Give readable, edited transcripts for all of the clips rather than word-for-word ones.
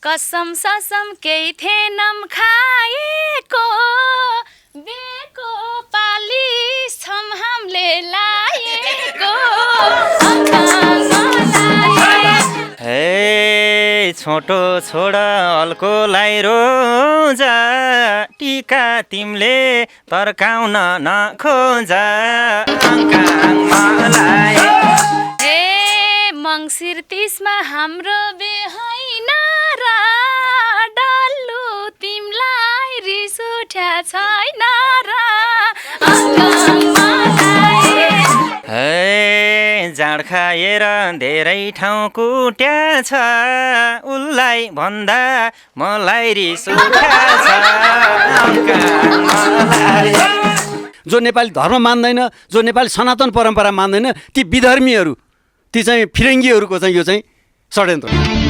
कसम ससम केही थिएनम खाएको बेको पालिस छम हामीले लाएको हे छोटो छोडा अल्कोलाई रोजा टीका तिमीले तर्काउन नखोजा मलाई मङ्सिर 30 मा हाम्रो बेहैन र डल्लु तिमीलाई रिस उठ्या छैन र हे जाँड खाएर धेरै ठाउँ कुट्या छ उसलाई भन्दा मलाई रिस उठ्या छ जो नेपाली धर्म मान्दैन जो नेपाली सनातन परम्परा मान्दैन ती विधर्मीहरू ती चाहिँ फिरङ्गीहरूको चाहिँ यो चाहिँ षड्यन्त्र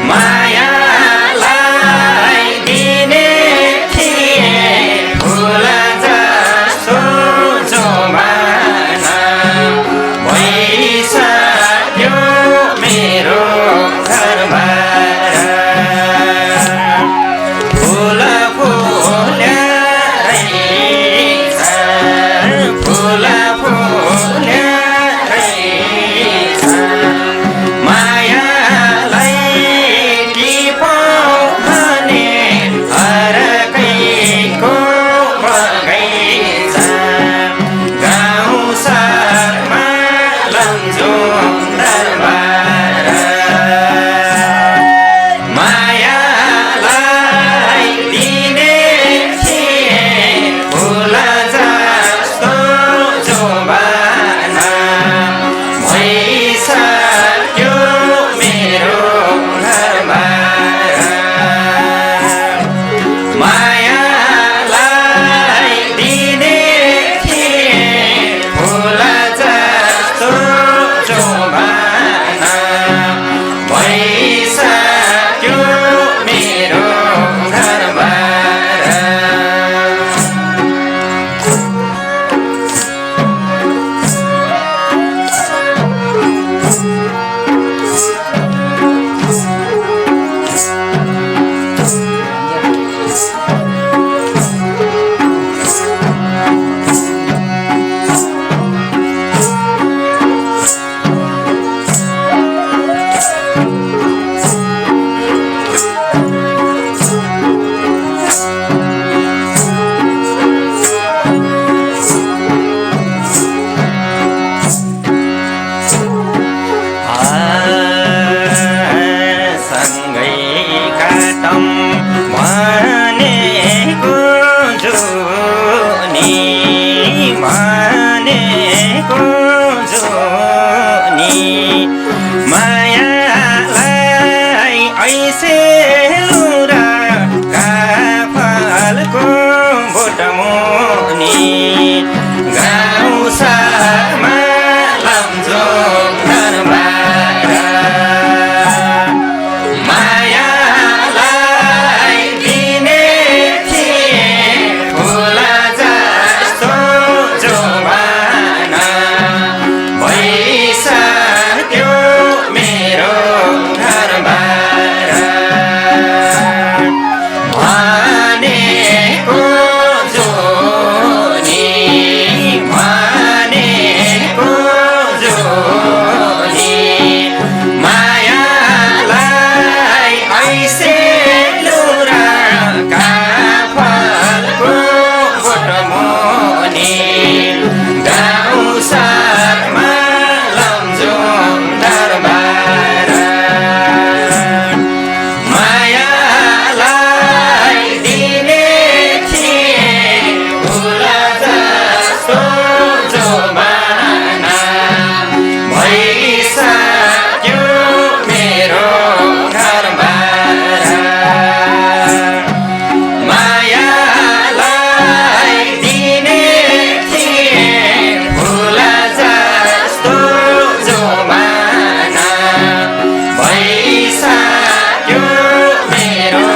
माया सेलुरा काफलको बोटमुनि गाउँ सामा लमजुङ दरबार मायालाई दिने थिए फुल जस्तो जोबाना भइसक्यो मेरो घरबार भनेको जो नि भनेको जो नि मायालाई ऐसे लुरा काफलको बोटमुनि गाउँ सारमा लमजुङ दरबार मायालाई दिने थिए फुल जस्तो जोबाना भइसक्यो मेरो घरबार मायालाई दिने थिए फुल जस्तो जोबाना भइसक्यो मेरो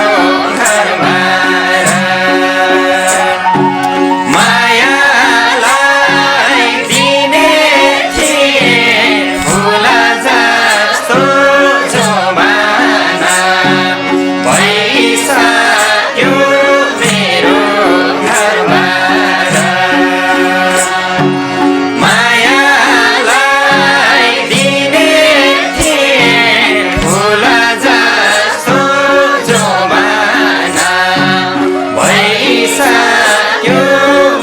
घरबार मायालाई दिने थिए फुल जस्तो जोबाना भइसक्यो मेरो घरबार मायालाई दिने थिए फुल जस्तो जोबाना भइसक्यो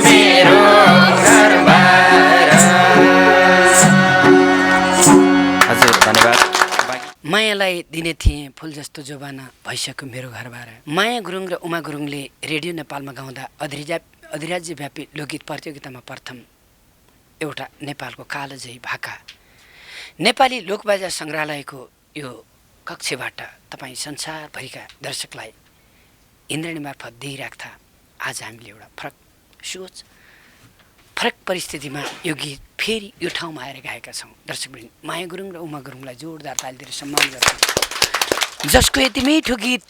मेरो घरबार हजुर धन्यवाद मायालाई दिने थिएँ फुल जस्तो जोबाना भइसक्यो मेरो घरबार। माया गुरुङ र उमा गुरुङले रेडियो नेपालमा गाउँदा अधिराज्यव्यापी लोकगीत प्रतियोगितामा प्रथम एउटा नेपालको कालोजयी भाका नेपाली लोकबाजा सङ्ग्रहालयको यो कक्षबाट तपाईँ संसारभरिका दर्शकलाई इन्द्रणी मार्फत दिइराख्दा आज हामीले एउटा फरक सोच फरक परिस्थितिमा यो गीत फेरि यो ठाउँमा आएर गाएका छौँ। दर्शकवृन्द माया गुरुङ र उमा गुरुङलाई जोरदार ताली दिएर सम्मान गर्छौँ, जसको यति मिठो गीत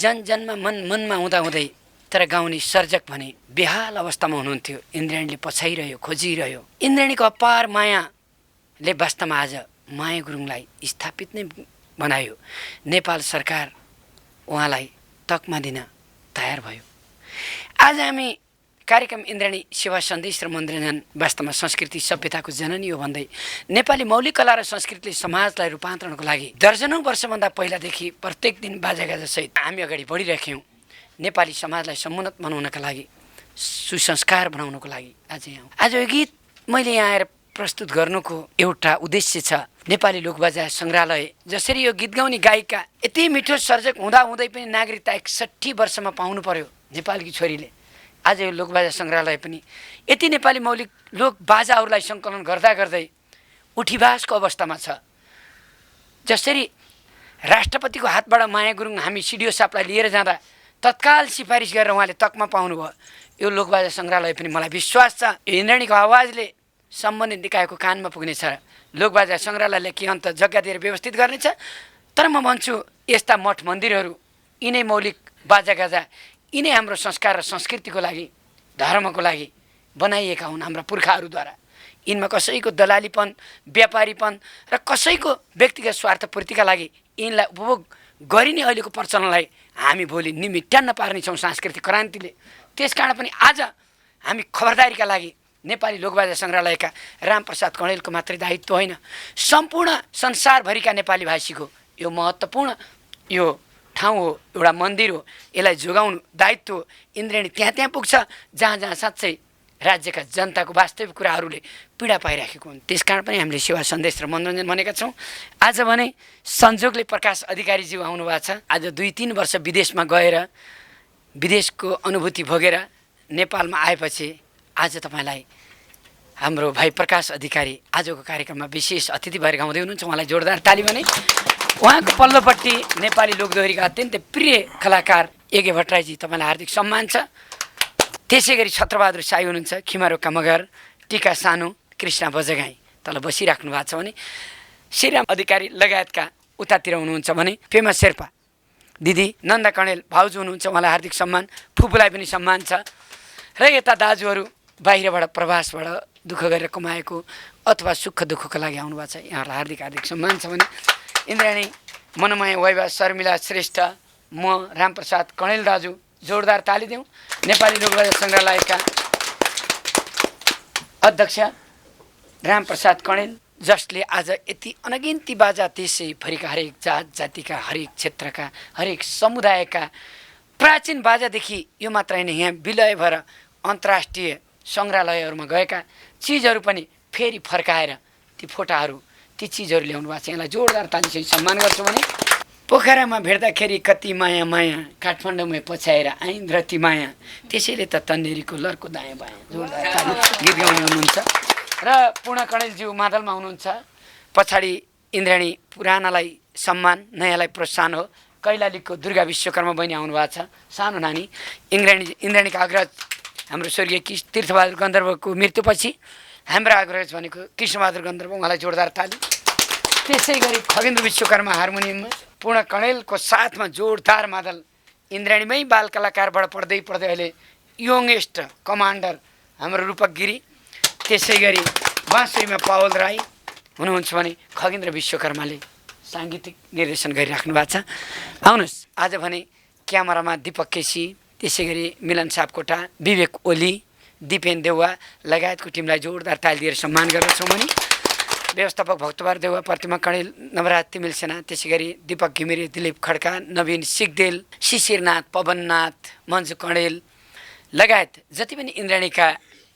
जनजनमा मनमा हुँदाहुँदै तर गाउने सर्जक भने बेहाल अवस्थामा हुनुहुन्थ्यो। इन्द्राणीले पछाइरह्यो, खोजिरह्यो। इन्द्राणीको अपार मायाले वास्तवमा आज माया गुरुङलाई स्थापित नै बनायो। नेपाल सरकार उहाँलाई तकमा दिन तयार भयो। आज हामी कार्यक्रम इन्द्राणी सेवा सन्देश र मनोरञ्जन वास्तवमा संस्कृति सभ्यताको जननी हो भन्दै नेपाली मौलिक कला र संस्कृतिले समाजलाई रूपान्तरणको लागि दर्जनौं वर्षभन्दा पहिलादेखि प्रत्येक दिन बाजागाजासहित हामी अगाडि बढिरहेथ्यौँ। नेपाली समाजलाई समुन्नत बनाउनका लागि, सुसंस्कार बनाउनको लागि आज यो गीत मैले यहाँ आएर प्रस्तुत गर्नुको एउटा उद्देश्य छ। नेपाली लोकबाजा सङ्ग्रहालय जसरी यो गीत गाउने गायिका यति मिठो सर्जक हुँदाहुँदै पनि नागरिकता 61 वर्षमा पाउनु पर्यो नेपालकी छोरीले। आज यो लोकबाजा सङ्ग्रहालय पनि यति नेपाली मौलिक लोकबाजाहरूलाई सङ्कलन गर्दा गर्दै उठीवासको अवस्थामा छ। जसरी राष्ट्रपतिको हातबाट माया गुरुङ हामी सिडिओ साहबलाई लिएर जाँदा तत्काल सिफारिस गरेर उहाँले तकमा पाउनुभयो। यो लोकबाजा सङ्ग्रहालय पनि मलाई विश्वास छ यो इन्द्राणीको आवाजले सम्बन्धित निकायको कानमा पुग्नेछ। लोकबाजा सङ्ग्रहालयले के अन्त जग्गा दिएर व्यवस्थित गर्नेछ। तर म भन्छु यस्ता मठ मन्दिरहरू यिनै मौलिक बाजागाजा यिनै हाम्रो संस्कार र संस्कृतिको लागि, धर्मको लागि बनाइएका हुन् हाम्रा पुर्खाहरूद्वारा। यिनमा कसैको दलालीपन, व्यापारीपन र कसैको व्यक्तिगत स्वार्थपूर्तिका लागि यिनलाई उपभोग गरिने अहिलेको प्रचलनलाई हामी भोलि निमिट्यान्न पार्नेछौँ सांस्कृतिक क्रान्तिले। त्यसकारण पनि आज हामी खबरदारीका लागि नेपाली लोकबाजा सङ्ग्रहालयका रामप्रसाद कणेलको मात्रै दायित्व होइन, सम्पूर्ण संसारभरिका नेपाली भाषीको यो महत्त्वपूर्ण यो ठाउँ हो, एउटा मन्दिर हो। यसलाई जोगाउनु दायित्व इन्द्राणी त्यहाँ पुग्छ जहाँ जहाँ साँच्चै राज्यका जनताको वास्तविक कुराहरूले पीडा पाइराखेको हुन्। त्यसकारण पनि हामीले सेवा सन्देश र मनोरञ्जन भनेका छौँ। आज भने संजोगले प्रकाश अधिकारीज्यू आउनुभएको छ। आज 2-3 वर्ष विदेशमा गएर विदेशको अनुभूति भोगेर नेपालमा आएपछि आज तपाईँलाई हाम्रो भाइ प्रकाश अधिकारी आजको कार्यक्रममा विशेष अतिथि भएर गाउँदै हुनुहुन्छ। उहाँलाई जोरदार ताली भने। उहाँको पल्लोपट्टि नेपाली लोकदोहोरीका अत्यन्तै प्रिय कलाकार एके भट्टराईजी, तपाईँलाई हार्दिक सम्मान छ। त्यसै गरी छत्रबहादुर साई हुनुहुन्छ, खिमारोका मगर, टिका सानु, कृष्ण बजगाई तल बसिराख्नु भएको छ भने श्रीराम अधिकारी लगायतका उतातिर हुनुहुन्छ भने पेमा शेर्पा दिदी, नन्दा कणेल भाउजू हुनुहुन्छ, उहाँलाई हार्दिक सम्मान। फुपूलाई पनि सम्मान छ। र यता दाजुहरू बाहिरबाट प्रवासबाट दुःख गरेर कमाएको अथवा सुख दुःखको लागि आउनुभएको छ, यहाँहरूलाई हार्दिक हार्दिक सम्मान छ भने इन्द्राणी, मनमाया वैभव, शर्मिला श्रेष्ठ, म रामप्रसाद कणेल दाजु, जोरदार ताली दिउँ। नेपाली लोकबाजा सङ्ग्रहालयका अध्यक्ष रामप्रसाद कणेल, जसले आज यति अनगिन्ती बाजा देशैभरिका हरेक जात जातिका, हरेक क्षेत्रका, हरेक समुदायका प्राचीन बाजादेखि यो मात्र होइन, यहाँ विलय भएर अन्तर्राष्ट्रिय सङ्ग्रहालयहरूमा गएका चिजहरू पनि फेरि फर्काएर ती फोटाहरू, ती चिजहरू ल्याउनु भएको छ। यसलाई जोरदार तालीसहित सम्मान गर्छु भने पोखरामा भेट्दाखेरि कति माया माया, काठमाडौँमा पछ्याएर आइन् रति माया, त्यसैले त तन्नेरीको लर्को दायाँ बायाँ। जोरदार ताली गीत गाउने हुनुहुन्छ। र पूर्ण कणेलज्यू मादलमा हुनुहुन्छ। पछाडि इन्द्राणी, पुरानालाई सम्मान, नयाँलाई प्रोत्साहन हो। कैलालीको दुर्गा विश्वकर्मा बहिनी आउनुभएको छ, सानो नानी। इन्द्राणीका अग्रज हाम्रो स्वर्गीय तीर्थबहादुर गन्धर्वको मृत्युपछि हाम्रा अग्रज भनेको कृष्णबहादुर गन्धर्व, उहाँलाई जोरदार ताली। त्यसै गरी खगेन्द्र विश्वकर्मा हार्मोनियममा, पूर्ण कणेलको साथमा जोरदार मादल। इन्द्राणीमै बाल कलाकारबाट पढ्दै पढ्दै अहिले यङेस्ट कमान्डर हाम्रो रूपक गिरी। त्यसै गरी बाँसुरीमा पावल राई हुनुहुन्छ भने खगेन्द्र विश्वकर्माले साङ्गीतिक निर्देशन गरिराख्नु भएको छ। आउनुहोस्, आज भने क्यामेरामा दीपक केसी, त्यसै गरी मिलन सापकोटा, विवेक ओली, दिपेन देउवा लगायतको टिमलाई जोरदार ताली दिएर सम्मान गर्दछौँ भने व्यवस्थापक भक्तबार देउवा, प्रतिमा कणेल, नवराज तिमिल सेना, त्यसै गरी दीपक घिमिरे, दिलीप खड्का, नवीन सिगदेल, शिशिरनाथ, पवननाथ, मन्जु कणेल लगायत जति पनि इन्द्राणीका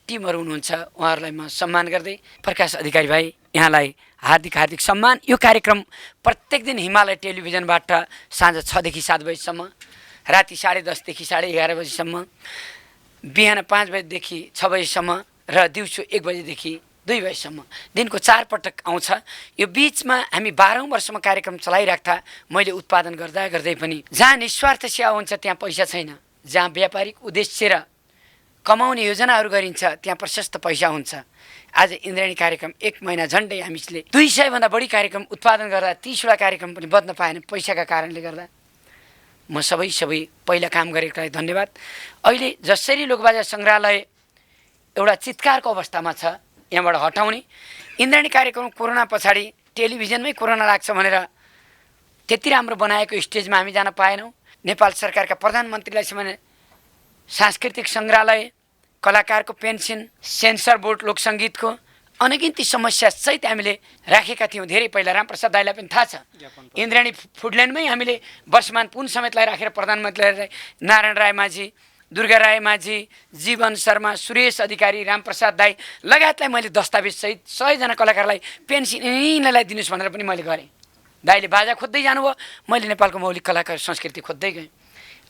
टिमहरू हुनुहुन्छ उहाँहरूलाई म सम्मान गर्दै, प्रकाश अधिकारी भाइ यहाँलाई हार्दिक हार्दिक सम्मान। यो कार्यक्रम प्रत्येक दिन हिमालय टेलिभिजनबाट साँझ 6 देखि 7 बजीसम्म, राति 10:30 देखि 11:30 बजीसम्म, बिहान 5 बजीदेखि 6 बजीसम्म र दिउँसो 1 बजीदेखि 2 बजीसम्म दिनको 4 पटक आउँछ। यो बिचमा हामी 12औं वर्षमा कार्यक्रम चलाइराख्दा मैले उत्पादन गर्दा गर्दै पनि जहाँ निस्वार्थ सेवा हुन्छ त्यहाँ पैसा छैन, जहाँ व्यापारिक उद्देश्य र कमाउने योजनाहरू गरिन्छ त्यहाँ प्रशस्त पैसा हुन्छ। आज इन्द्राणी कार्यक्रम 1 महिना झन्डै हामीले 200 भन्दा बढी कार्यक्रम उत्पादन गर्दा 30 वटा कार्यक्रम पनि बद्न पाएन पैसाका कारणले गर्दा। म सबै पहिला काम गरेकोलाई धन्यवाद। अहिले जसरी लोकबाजा सङ्ग्रहालय एउटा चित्कारको अवस्थामा छ, यहाँबाट हटाउने इन्द्राणी कार्यक्रम कोरोना पछाडि टेलिभिजनमै कोरोना लाग्छ भनेर त्यति राम्रो बनाएको स्टेजमा हामी जान पाएनौँ। नेपाल सरकारका प्रधानमन्त्रीलाई सम्म सांस्कृतिक सङ्ग्रहालय, कलाकारको पेन्सन, सेन्सर बोर्ड लोकसङ्गीतको अनगिन्ती समस्या सहित हामीले राखेका थियौँ। धेरै पहिला रामप्रसाद दाईलाई पनि थाहा छ, इन्द्राणी फुडल्यान्डमै हामीले वर्षमान पुन समेतलाई राखेर प्रधानमन्त्रीलाई नारायण राय माझी, दुर्गा राय माझी, जीवन शर्मा, सुरेश अधिकारी, रामप्रसाद दाई लगायतलाई मैले दस्तावेजसहित 100 जना कलाकारलाई पेन्सन यिनीलाई दिनुहोस् भनेर पनि मैले गरेँ। दाईले बाजा खोज्दै जानुभयो, मैले नेपालको मौलिक कलाकार संस्कृति खोज्दै गएँ।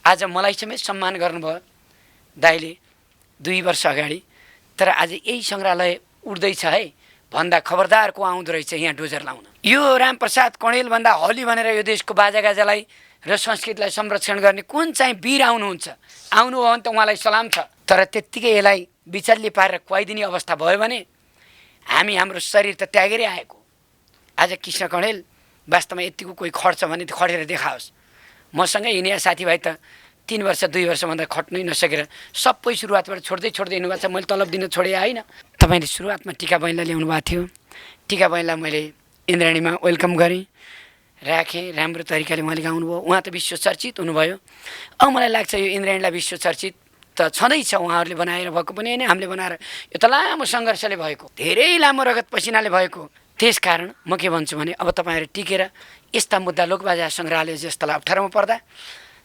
आज मलाई समेत सम्मान गर्नुभयो दाईले 2 वर्ष अगाडि। तर आज यही सङ्ग्रहालय उड्दैछ है भन्दा खबरदार को आउँदो रहेछ यहाँ डोजर लाउन। यो रामप्रसाद कणेल भन्दा हली भनेर यो देशको बाजागाजालाई र संस्कृतिलाई संरक्षण गर्ने कुन चाहिँ वीर आउनुहुन्छ, आउनुभयो भने त उहाँलाई सलाम छ। तर त्यत्तिकै यसलाई बिचल्ली पारेर खुवाइदिने अवस्था भयो भने हामी हाम्रो शरीर त त्यागेरै आएको। आज कृष्ण कणेल वास्तवमा यतिको कोही खट्छ भने खटेर देखाओस्। मसँगै हिँडेका साथीभाइ त 3 वर्ष 2 वर्षभन्दा खट्नै नसकेर सबै सुरुवातबाट छोड्दै हिँड्नु भएको छ। मैले तलब दिन छोडे होइन। तपाईँले सुरुवातमा टिका बहिनीलाई ल्याउनु भएको थियो। टिका बहिनीलाई मैले इन्द्राणीमा वेलकम गरेँ, राखेँ, राम्रो तरिकाले उहाँले गाउनुभयो। उहाँ त विश्व चर्चित हुनुभयो। मलाई लाग्छ यो इन्द्राणीलाई विश्व चर्चित त छँदैछ, उहाँहरूले बनाएर भएको पनि होइन, हामीले बनाएर, यो त लामो सङ्घर्षले भएको, धेरै लामो रगत पसिनाले भएको। त्यसकारण म के भन्छु भने अब तपाईँहरू टिकेर यस्ता मुद्दा लोकबाजा सङ्ग्रहालय जस्तालाई अप्ठ्यारोमा पर्दा,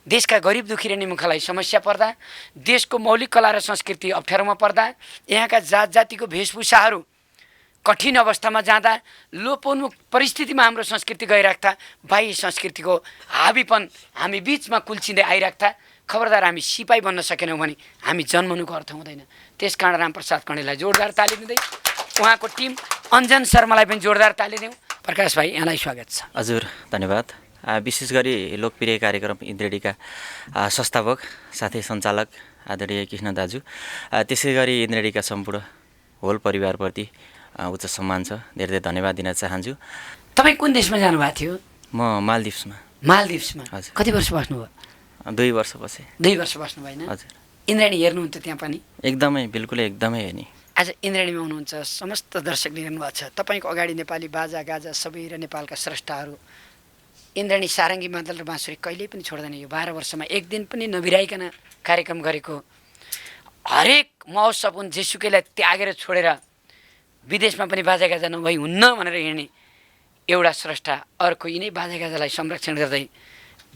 देशका गरिब दुखी र निमुखालाई समस्या पर्दा, देशको मौलिक कला र संस्कृति अप्ठ्यारोमा पर्दा, यहाँका जात जातिको वेशभूषाहरू कठिन अवस्थामा जाँदा, लोपोन्मुख परिस्थितिमा हाम्रो संस्कृति गइराख्दा, बाह्य संस्कृतिको हाबीपन हामी बिचमा कुल्चिँदै आइराख्दा खबरदार हामी सिपाही बन्न सकेनौँ भने हामी जन्मनुको अर्थ हुँदैन। त्यसकारण रामप्रसाद कणेललाई जोरदार ताली दिँदै, उहाँको टिम अञ्जन शर्मालाई पनि जोरदार ताली दिउँ। प्रकाश भाइ यहाँलाई स्वागत छ। हजुर धन्यवाद। विशेष गरी लोकप्रिय कार्यक्रम इन्द्रेडीका संस्थापक साथै सञ्चालक आदरणीय कृष्ण दाजु, त्यसै गरी इन्द्रेडीका सम्पूर्ण होल परिवारप्रति उच्च सम्मान छ, धेरै धेरै धन्यवाद दिन चाहन्छु। तपाईँ कुन देशमा जानुभएको थियो? म मालदिप्समा। मालदिप्समा? हजुर। कति वर्ष बस्नुभयो? 2 वर्ष बसेँ। 2 वर्ष बस्नु भएन? हजुर। इन्द्राणी हेर्नुहुन्छ त्यहाँ पनि? एकदमै बिल्कुलै एकदमै हेर्ने। आज इन्द्राणीमा हुनुहुन्छ, समस्त दर्शकले हेर्नुभएको छ। तपाईँको अगाडि नेपाली बाजा गाजा सबै र नेपालका स्रष्टाहरू इन्द्राणी सारङ्गी मादल र बाँसुरी कहिल्यै पनि छोड्दैन। यो 12 वर्षमा एक दिन पनि नबिराइकन कार्यक्रम गरेको, हरेक महोत्सव हुन् जेसुकैलाई त्यागेर छोडेर विदेशमा पनि बाजागाजा नभई हुन्न भनेर हिँड्ने एउटा स्रष्टा, अर्को यिनै बाजागाजालाई संरक्षण गर्दै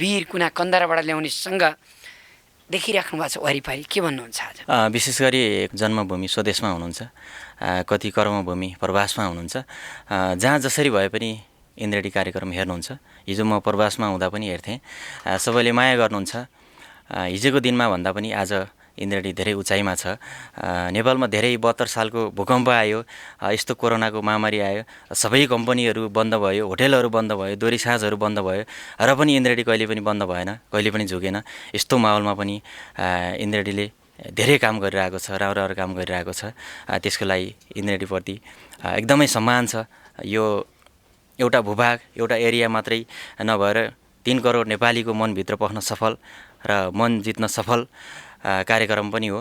वीर कुना कन्दराबाट ल्याउनेसँग देखिराख्नु भएको छ वरिपरि। के भन्नुहुन्छ आज? विशेष गरी जन्मभूमि स्वदेशमा हुनुहुन्छ, कति कर्मभूमि प्रवासमा हुनुहुन्छ। जहाँ जसरी भए पनि इन्द्रेडी कार्यक्रम हेर्नुहुन्छ। हिजो म प्रवासमा हुँदा पनि हेर्थेँ, सबैले माया गर्नुहुन्छ। हिजोको दिनमा भन्दा पनि आज इन्द्रेडी धेरै उचाइमा छ। नेपालमा धेरै 72 सालको भूकम्प आयो, यस्तो कोरोनाको महामारी आयो, सबै कम्पनीहरू बन्द भयो, होटेलहरू बन्द भयो, दोहोरी साँझहरू बन्द भयो, र पनि इन्द्रेडी कहिले पनि बन्द भएन, कहिले पनि झुकेन। यस्तो माहौलमा पनि इन्द्रेडीले धेरै काम गरिरहेको छ, राम्रो काम गरिरहेको छ। त्यसको लागि इन्द्रेडीप्रति एकदमै सम्मान छ। यो एउटा भूभाग, एउटा एरिया मात्रै नभएर 3 करोड नेपालीको मनभित्र पस्न सफल र मन जित्न सफल कार्यक्रम पनि हो।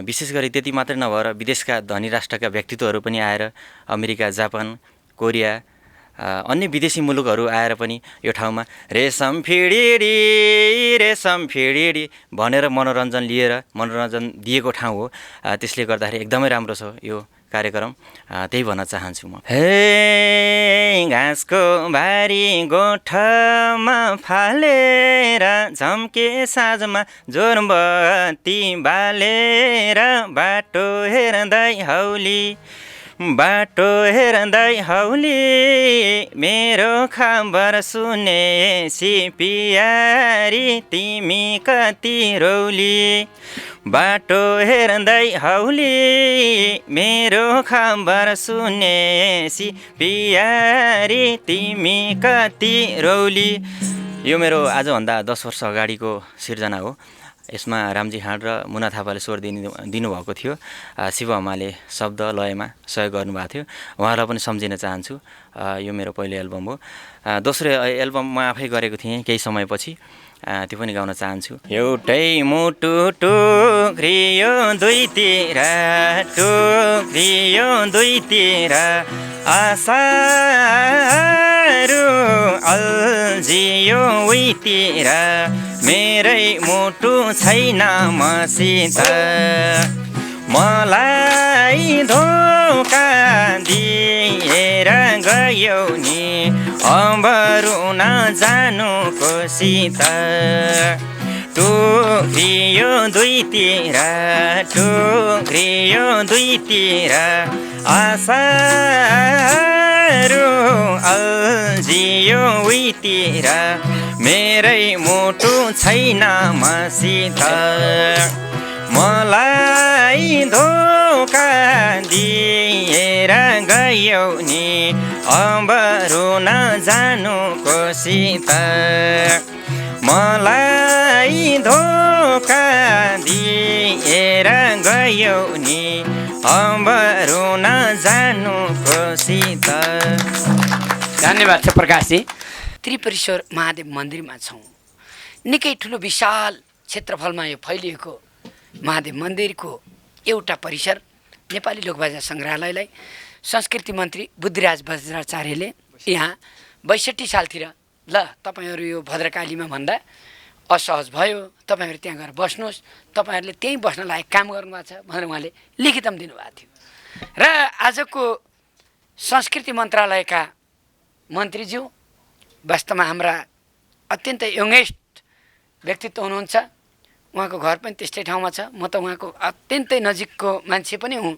विशेष गरी त्यति मात्रै नभएर विदेशका धनी राष्ट्रका व्यक्तित्वहरू पनि आएर, अमेरिका, जापान, कोरिया, अन्य विदेशी मुलुकहरू आएर पनि यो ठाउँमा रेशम फिडिडी भनेर मनोरञ्जन दिएको ठाउँ हो। त्यसले गर्दाखेरि एकदमै राम्रो छ यो कार्यक्रम, त्यही भन्न चाहन्छु म। हे घाँसको भारी गोठमा फालेर झम्के साँझमा जोरबत्ती बालेर बाटो हेर्दै हौली मेरो खबर सुनेसी पियारी तिमी कति रौली। बाटो हेर्दै हौली मेरो खबर सुनेसी पियारी तिमी कति रौली। यो मेरो आजभन्दा 10 वर्ष अगाडिको सिर्जना हो। यसमा रामजी हाड र मुना थापाले स्वर दिनुभएको थियो। शिव हमाले शब्द लयमा सहयोग गर्नुभएको थियो, उहाँलाई पनि सम्झिन चाहन्छु। यो मेरो पहिलो एल्बम हो। दोस्रो एल्बम म आफै गरेको थिएँ केही समयपछि, त्यो पनि गाउन चाहन्छु। एउटै मुटु टुक्रियो दुईतिर आशाहरू अल्झियो उहीतिर मेरै मुटु छैन मसित। मलाई धोका दिएर गयौ नि अब रुन जानु कोसित। टुक्रियो दुईतिर आशाहरू अल्झियो उहीतिर मेरै मुटु छैन मसित। मलाई धोका दिएर गयौ नि अब रुन जानु कोसित। मलाई धोका दिएर गयौ नि अब रुन जानु कोसित। धन्यवाद छ प्रकाशजी। त्रिपुरेश्वर महादेव मन्दिरमा छौँ। निकै ठुलो विशाल क्षेत्रफलमा यो फैलिएको महादेव मन्दिरको एउटा परिसर नेपाली लोकबाजा सङ्ग्रहालयलाई संस्कृति मन्त्री बुद्धिराज बज्राचार्यले यहाँ 62 सालतिर ल तपाईँहरू यो भद्रकालीमा भन्दा असहज भयो, तपाईँहरू त्यहाँ गएर बस्नुहोस्, तपाईँहरूले त्यहीँ बस्न लायक काम गर्नुभएको छ भनेर उहाँले लिखितमा दिनुभएको थियो। र आजको संस्कृति मन्त्रालयका मन्त्रीज्यू वास्तवमा हाम्रा अत्यन्तै यङ्गेस्ट व्यक्तित्व हुनुहुन्छ। उहाँको घर पनि त्यस्तै ठाउँमा छ। म त उहाँको अत्यन्तै नजिकको मान्छे पनि हुँ,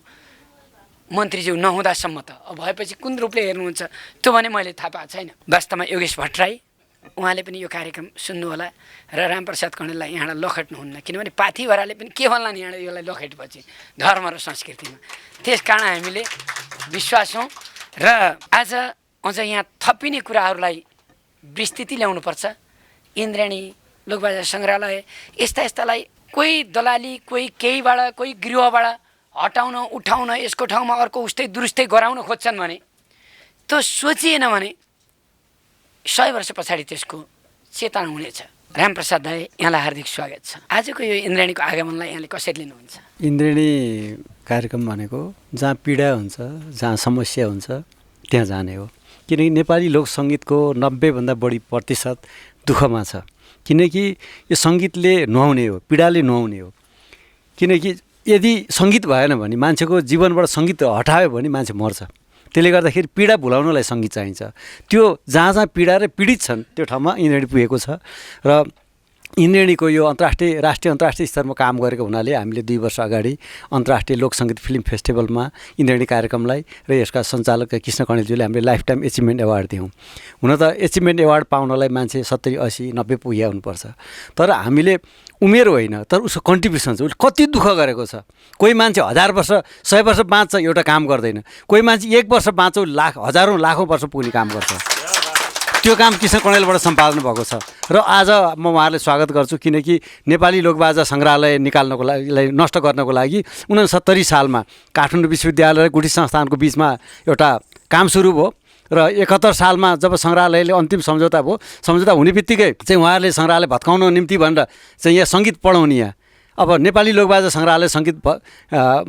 मन्त्रीज्यू नहुँदासम्म त। अब भएपछि कुन रूपले हेर्नुहुन्छ त्यो भने मैले थाहा पाएको छैन। वास्तवमा योगेश भट्टराई उहाँले पनि यो कार्यक्रम सुन्नुहोला र रामप्रसाद कणेललाई यहाँबाट लखेट्नुहुन्न, किनभने पाथीभराले पनि के भन्ला नि यहाँबाट यसलाई लखेटेपछि धर्म र संस्कृतिमा। त्यस कारण हामीले विश्वास हौँ र आज अझ यहाँ थपिने कुराहरूलाई विस्तृति ल्याउनुपर्छ। इन्द्राणी लोकबाजा सङ्ग्रहालय यस्तालाई कोही दलाली, कोही केहीबाट, कोही गृहबाट हटाउन उठाउन यसको ठाउँमा अर्को उस्तै दुरुस्तै गराउन खोज्छन् भने त्यो सोचिएन भने 100 वर्ष पछाडि त्यसको चेतन हुनेछ। रामप्रसाद दाइ, यहाँलाई हार्दिक स्वागत छ। आजको यो इन्द्राणीको आगमनलाई यहाँले कसरी लिनुहुन्छ? इन्द्राणी कार्यक्रम भनेको जहाँ पीडा हुन्छ, जहाँ समस्या हुन्छ त्यहाँ जाने हो। किनकि नेपाली लोक सङ्गीतको 90% बढी प्रतिशत दुःखमा छ। किनकि यो सङ्गीतले नुहाउने हो, पीडाले नुहाउने हो। किनकि यदि सङ्गीत भएन भने, मान्छेको जीवनबाट सङ्गीत हटायो भने मान्छे मर्छ। त्यसले गर्दाखेरि पीडा भुलाउनलाई सङ्गीत चाहिन्छ। त्यो जहाँ जहाँ पीडा र पीडित छन् त्यो ठाउँमा इन्द्राणी पुगेको छ। र इन्द्राणीको यो राष्ट्रिय अन्तर्राष्ट्रिय स्तरमा काम गरेको हुनाले हामीले 2 वर्ष अगाडि अन्तर्राष्ट्रिय लोक सङ्गीत फिल्म फेस्टिभलमा इन्द्राणी कार्यक्रमलाई र यसका सञ्चालक कृष्ण कणेलज्यूले हामीले लाइफ टाइम एचिभमेन्ट एवार्ड दियौँ। हुन त एचिभमेन्ट एवार्ड पाउनलाई मान्छे 70, 80, 90 पुगेका हुनुपर्छ। तर हामीले उमेर होइन, तर उसको कन्ट्रिब्युसन छ, उसले कति दुःख गरेको छ। कोही मान्छे 1000 वर्ष 100 वर्ष बाँच्छ, एउटा काम गर्दैन। कोही मान्छे 1 वर्ष बाँच्छ, हजारौँ लाखौँ वर्ष पुग्ने काम गर्छ। त्यो काम कृष्ण कणेलबाट सम्पादन भएको छ। र आज म उहाँहरूलाई स्वागत गर्छु। किनकि नेपाली लोकबाजा सङ्ग्रहालय निकाल्नको लागि, नष्ट गर्नको लागि 69 सालमा काठमाडौँ विश्वविद्यालय र गुठी संस्थानको बिचमा एउटा काम सुरु भयो। र 71 सालमा जब सङ्ग्रहालयले अन्तिम सम्झौता भयो, सम्झौता हुने बित्तिकै चाहिँ उहाँहरूले सङ्ग्रहालय भत्काउन निम्ति भनेर चाहिँ यहाँ सङ्गीत पढाउने, यहाँ अब नेपाली लोकबाजा सङ्ग्रहालय सङ्गीत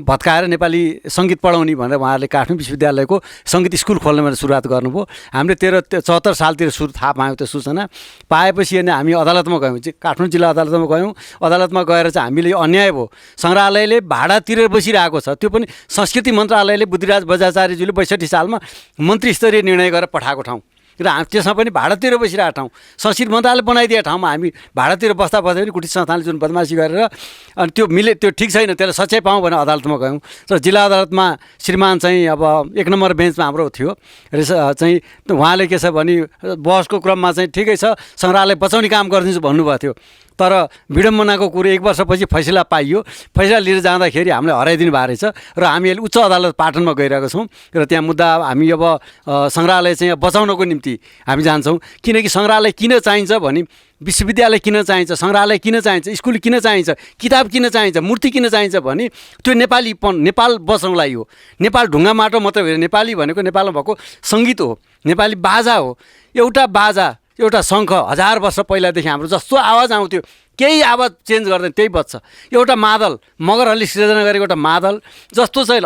भत्काएर नेपाली सङ्गीत पढाउने भनेर उहाँहरूले काठमाडौँ विश्वविद्यालयको सङ्गीत स्कुल खोल्ने भनेर सुरुवात गर्नुभयो। हामीले 73 सालतिर थाहा पायौँ त्यो सूचना। पाएपछि अनि हामी अदालतमा गयौँ, काठमाडौँ जिल्ला अदालतमा गयौँ। अदालतमा गएर चाहिँ हामीले अन्याय भयो, सङ्ग्रहालयले भाडा तिरेर बसिरहेको छ। त्यो पनि संस्कृति मन्त्रालयले बुद्धिराज बजाचार्यज्यूले 62 सालमा मन्त्री स्तरीय निर्णय गरेर पठाएको ठाउँ र त्यसमा पनि भाडातिर बसिरहेको ठाउँ, संस्कृति मन्त्रालयले बनाइदिएको ठाउँमा हामी भाडातिर बस्दा पनि कुटी संस्थानले जुन बदमासी गरेर अनि त्यो ठिक छैन, त्यसलाई सच्याइ पाऊँ भनेर अदालतमा गयौँ। र जिल्ला अदालतमा श्रीमान चाहिँ अब 1 नम्बर बेन्चमा हाम्रो थियो र चाहिँ उहाँले के छ भने बहसको क्रममा चाहिँ ठिकै छ सङ्ग्रहालय बचाउने काम गरिदिन्छु भन्नुभएको थियो। तर विडम्बनाको कुरो 1 वर्षपछि फैसला पाइयो। फैसला लिएर जाँदाखेरि हामीले हराइदिनु भएको रहेछ र हामी अहिले उच्च अदालत पाटनमा गइरहेको छौँ। र त्यहाँ मुद्दा हामी अब सङ्ग्रहालय चाहिँ बचाउनको निम्ति हामी जान्छौँ। किनकि सङ्ग्रहालय किन चाहिन्छ भने विश्वविद्यालय किन चाहिन्छ, सङ्ग्रहालय किन चाहिन्छ, स्कुल किन चाहिन्छ, किताब किन चाहिन्छ, मूर्ति किन चाहिन्छ भने त्यो नेपालीपन, नेपाल बचाउनलाई हो। नेपाल ढुङ्गा माटो मात्रै होइन, नेपाली भनेको नेपालमा भएको सङ्गीत हो, नेपाली बाजा हो। एउटा बाजा, एउटा शङ्ख 1000 वर्ष पहिलादेखि हाम्रो जस्तो आवाज आउँथ्यो, केही आवाज चेन्ज गर्दैन, त्यही बज्छ। एउटा मादल, मगरहरूले सिर्जना गरेको एउटा मादल जस्तो चाहिँ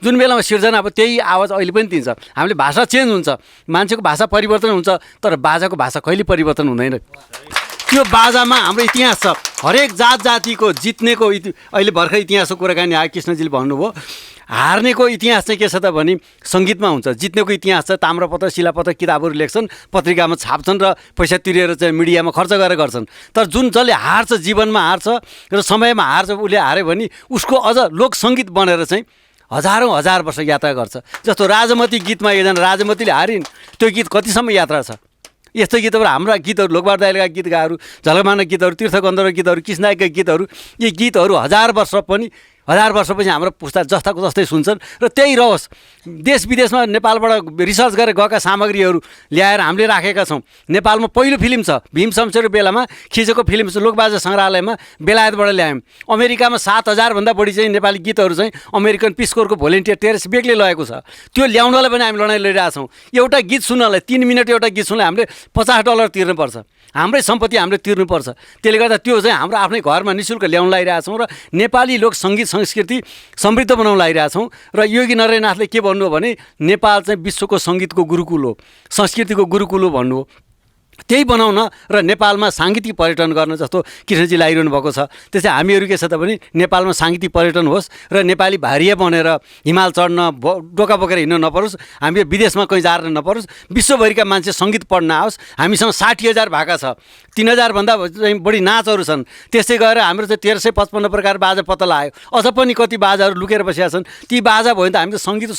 जुन बेलामा सिर्जना अब त्यही आवाज अहिले पनि दिन्छ। हामीले भाषा चेन्ज हुन्छ, मान्छेको भाषा परिवर्तन हुन्छ, तर बाजाको भाषा कहिले परिवर्तन हुँदैन। त्यो बाजामा हाम्रो इतिहास छ, हरेक जात जातिको जित्नेको अहिले भर्खर इतिहासको कुराकानी आयो, कृष्णजीले भन्नुभयो। हार्नेको इतिहास चाहिँ के छ त भने सङ्गीतमा हुन्छ, जित्नेको इतिहास छ ताम्रपत्र शिलापत्र किताबहरू लेख्छन्, पत्रिकामा छाप्छन् र पैसा तिरेर चाहिँ मिडियामा खर्च गरेर गर्छन्। तर जुन जसले हार्छ, जीवनमा हार्छ र समयमा हार्छ, उसले हार्यो भने उसको अझ लोकसङ्गीत बनेर चाहिँ हजारौँ हजार वर्ष यात्रा गर्छ। जस्तो राजमती गीतमा एकजना राजमतीले हारिन्, त्यो गीत कतिसम्म यात्रा छ। यस्तो गीतहरू हाम्रा गीतहरू, लोकबार दाइलेका गीतगाहरू, झलकमानका गीतहरू, तीर्थगन्धर्वका गीतहरू, कृष्णनायकका गीतहरू, यी गीतहरू 1000 वर्ष पनि 1000 वर्षपछि हाम्रो पुस्ता जस्ताको जस्तै सुन्छन् र त्यही रहोस्। देश विदेशमा नेपालबाट रिसर्च गरेर गएका सामग्रीहरू ल्याएर हामीले राखेका छौँ। नेपालमा पहिलो फिल्म छ, भीम शमशेरको बेलामा खिचेको फिल्म छ, लोकबाजा सङ्ग्रहालयमा बेलायतबाट ल्यायौँ। अमेरिकामा 7000 भन्दा बढी चाहिँ नेपाली गीतहरू चाहिँ अमेरिकन पिस कोरको भोलिन्टियर टेरेस बेगले लगेको छ। त्यो ल्याउनलाई पनि हामी लडाइँ लडिरहेछौँ। एउटा गीत सुन्नलाई 3 मिनट एउटा गीत सुन्नलाई हामीले $50 तिर्नुपर्छ, हाम्रै सम्पत्ति हामीले तिर्नुपर्छ। त्यसले गर्दा त्यो चाहिँ हाम्रो आफ्नै घरमा निःशुल्क ल्याउन लागिरहेछौँ र नेपाली लोक सङ्गीत संस्कृति समृद्ध बनाउन लागिरहेछौँ। र योगी नारायणनाथले के भन्नु हो भने नेपाल चाहिँ विश्वको सङ्गीतको गुरुकुल हो, संस्कृतिको गुरुकुल हो भन्नु हो। त्यही बनाउन र नेपालमा साङ्गीतिक पर्यटन गर्न जस्तो कृष्णजी लागिरहनु भएको छ। त्यसै हामीहरू के छ त भने नेपालमा साङ्गीतिक पर्यटन होस् र नेपाली भारिया बनेर हिमाल चढ्न डोका बोकेर हिँड्न नपरोस्, हामी विदेशमा कहीँ जान नपरोस्, विश्वभरिका मान्छे सङ्गीत पढ्न आओस्। हामीसँग 60,000 भाका छ, 3000 भन्दा चाहिँ बढी नाचहरू छन्। त्यस्तै गरेर हाम्रो चाहिँ 1355 प्रकार बाजा पत्ता लाग्यो। अझ पनि कति बाजाहरू लुकेर बसेका छन्। ती बाजा भयो भने त हामी त सङ्गीत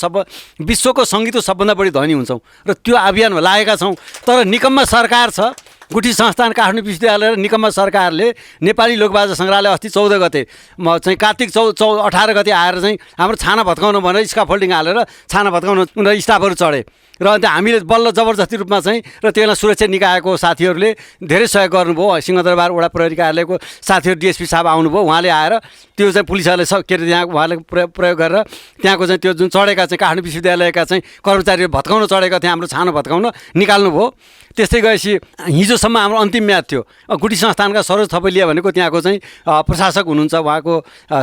विश्वको सङ्गीत सबभन्दा बढी धनी हुन्छौँ र त्यो अभियानमा लागेका छौँ। तर निकम्मा सरकार छ, गुठी संस्थान काठमाडौँ विश्वविद्यालय र निकम्मा सरकारले नेपाली लोकबाजा सङ्ग्रहालय अस्ति 14 गते चाहिँ कार्तिक 18 गते आएर चाहिँ हाम्रो छाना भत्काउनु भनेर स्काफोल्डिङ हालेर छाना भत्काउन उनीहरू स्टाफहरू चढे र अन्त हामीले बल्ल जबरजस्ती रूपमा चाहिँ र त्यसलाई सुरक्षा निकायको साथीहरूले धेरै सहयोग गर्नुभयो। सिंहदरबार वडा प्रहरी कार्यालयको साथीहरू डिएसपी साहब आउनुभयो, उहाँले आएर त्यो चाहिँ पुलिसहरूले के अरे त्यहाँ उहाँले प्रयोग गरेर त्यहाँको चाहिँ त्यो जुन चढेका चाहिँ काठमाडौँ विश्वविद्यालयका चाहिँ कर्मचारीहरू भत्काउन चढेका थिए, हाम्रो छानो भत्काउन निकाल्नुभयो। त्यस्तै गएपछि हिजोसम्म हाम्रो अन्तिम म्याद थियो। गुठी संस्थानका सरोज थपलिया भनेको त्यहाँको चाहिँ प्रशासक हुनुहुन्छ, उहाँको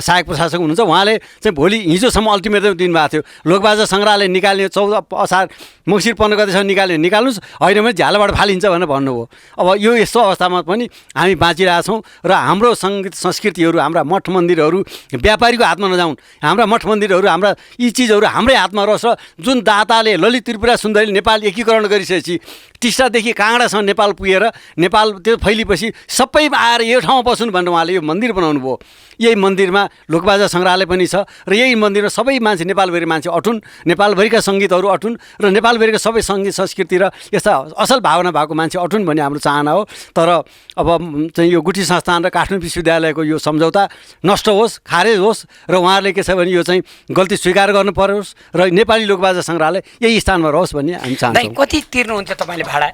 सहायक प्रशासक हुनुहुन्छ, उहाँले चाहिँ भोलि हिजोसम्म अल्टिमेटम दिनुभएको थियो। लोकबाजा सङ्ग्रहालय निकाल्ने 14 असार मङ्सिर 15 गतेसम्म निकाल्नुहोस्, होइन भने झ्यालबाट फालिन्छ भनेर भन्नुभयो। अब यो यस्तो अवस्थामा पनि हामी बाँचिरहेछौँ र हाम्रो सङ्गीत संस्कृतिहरू, हाम्रा मठ मन्दिरहरू व्यापारीको हातमा नजाउन्। हाम्रा मठ मन्दिरहरू, हाम्रा यी चिजहरू हाम्रै हातमा रहोस्। र जुन दाताले ललित त्रिपुरा सुन्दरी नेपाल एकीकरण गरिसकेपछि टिस्टादेखि काँगडासम्म नेपाल पुगेर नेपाल त्यो फैलिएपछि सबै आएर यो ठाउँमा बस्नु भनेर उहाँले यो मन्दिर बनाउनु भयो। यही मन्दिरमा लोकबाजा सङ्ग्रहालय पनि छ र यही मन्दिरमा सबै मान्छे नेपालभरि मान्छे अटुन्, नेपालभरिका सङ्गीतहरू अटुन् र नेपालभरिका सबै सङ्गीत संस्कृति र यस्ता असल भावना भएको मान्छे अटुन् भन्ने हाम्रो चाहना हो। तर अब चाहिँ यो गुठी संस्थान र काठमाडौँ विश्वविद्यालयको यो सम्झौता नष्ट होस्, खारेज होस् र उहाँहरूले के छ भने यो चाहिँ गल्ती स्वीकार गर्नु परोस् र नेपाली लोकबाजा सङ्ग्रहालय यही स्थानमा रहोस् भन्ने हामी चाहन्छौँ। कति तिर्नुहुन्छ तपाईँले भाडा?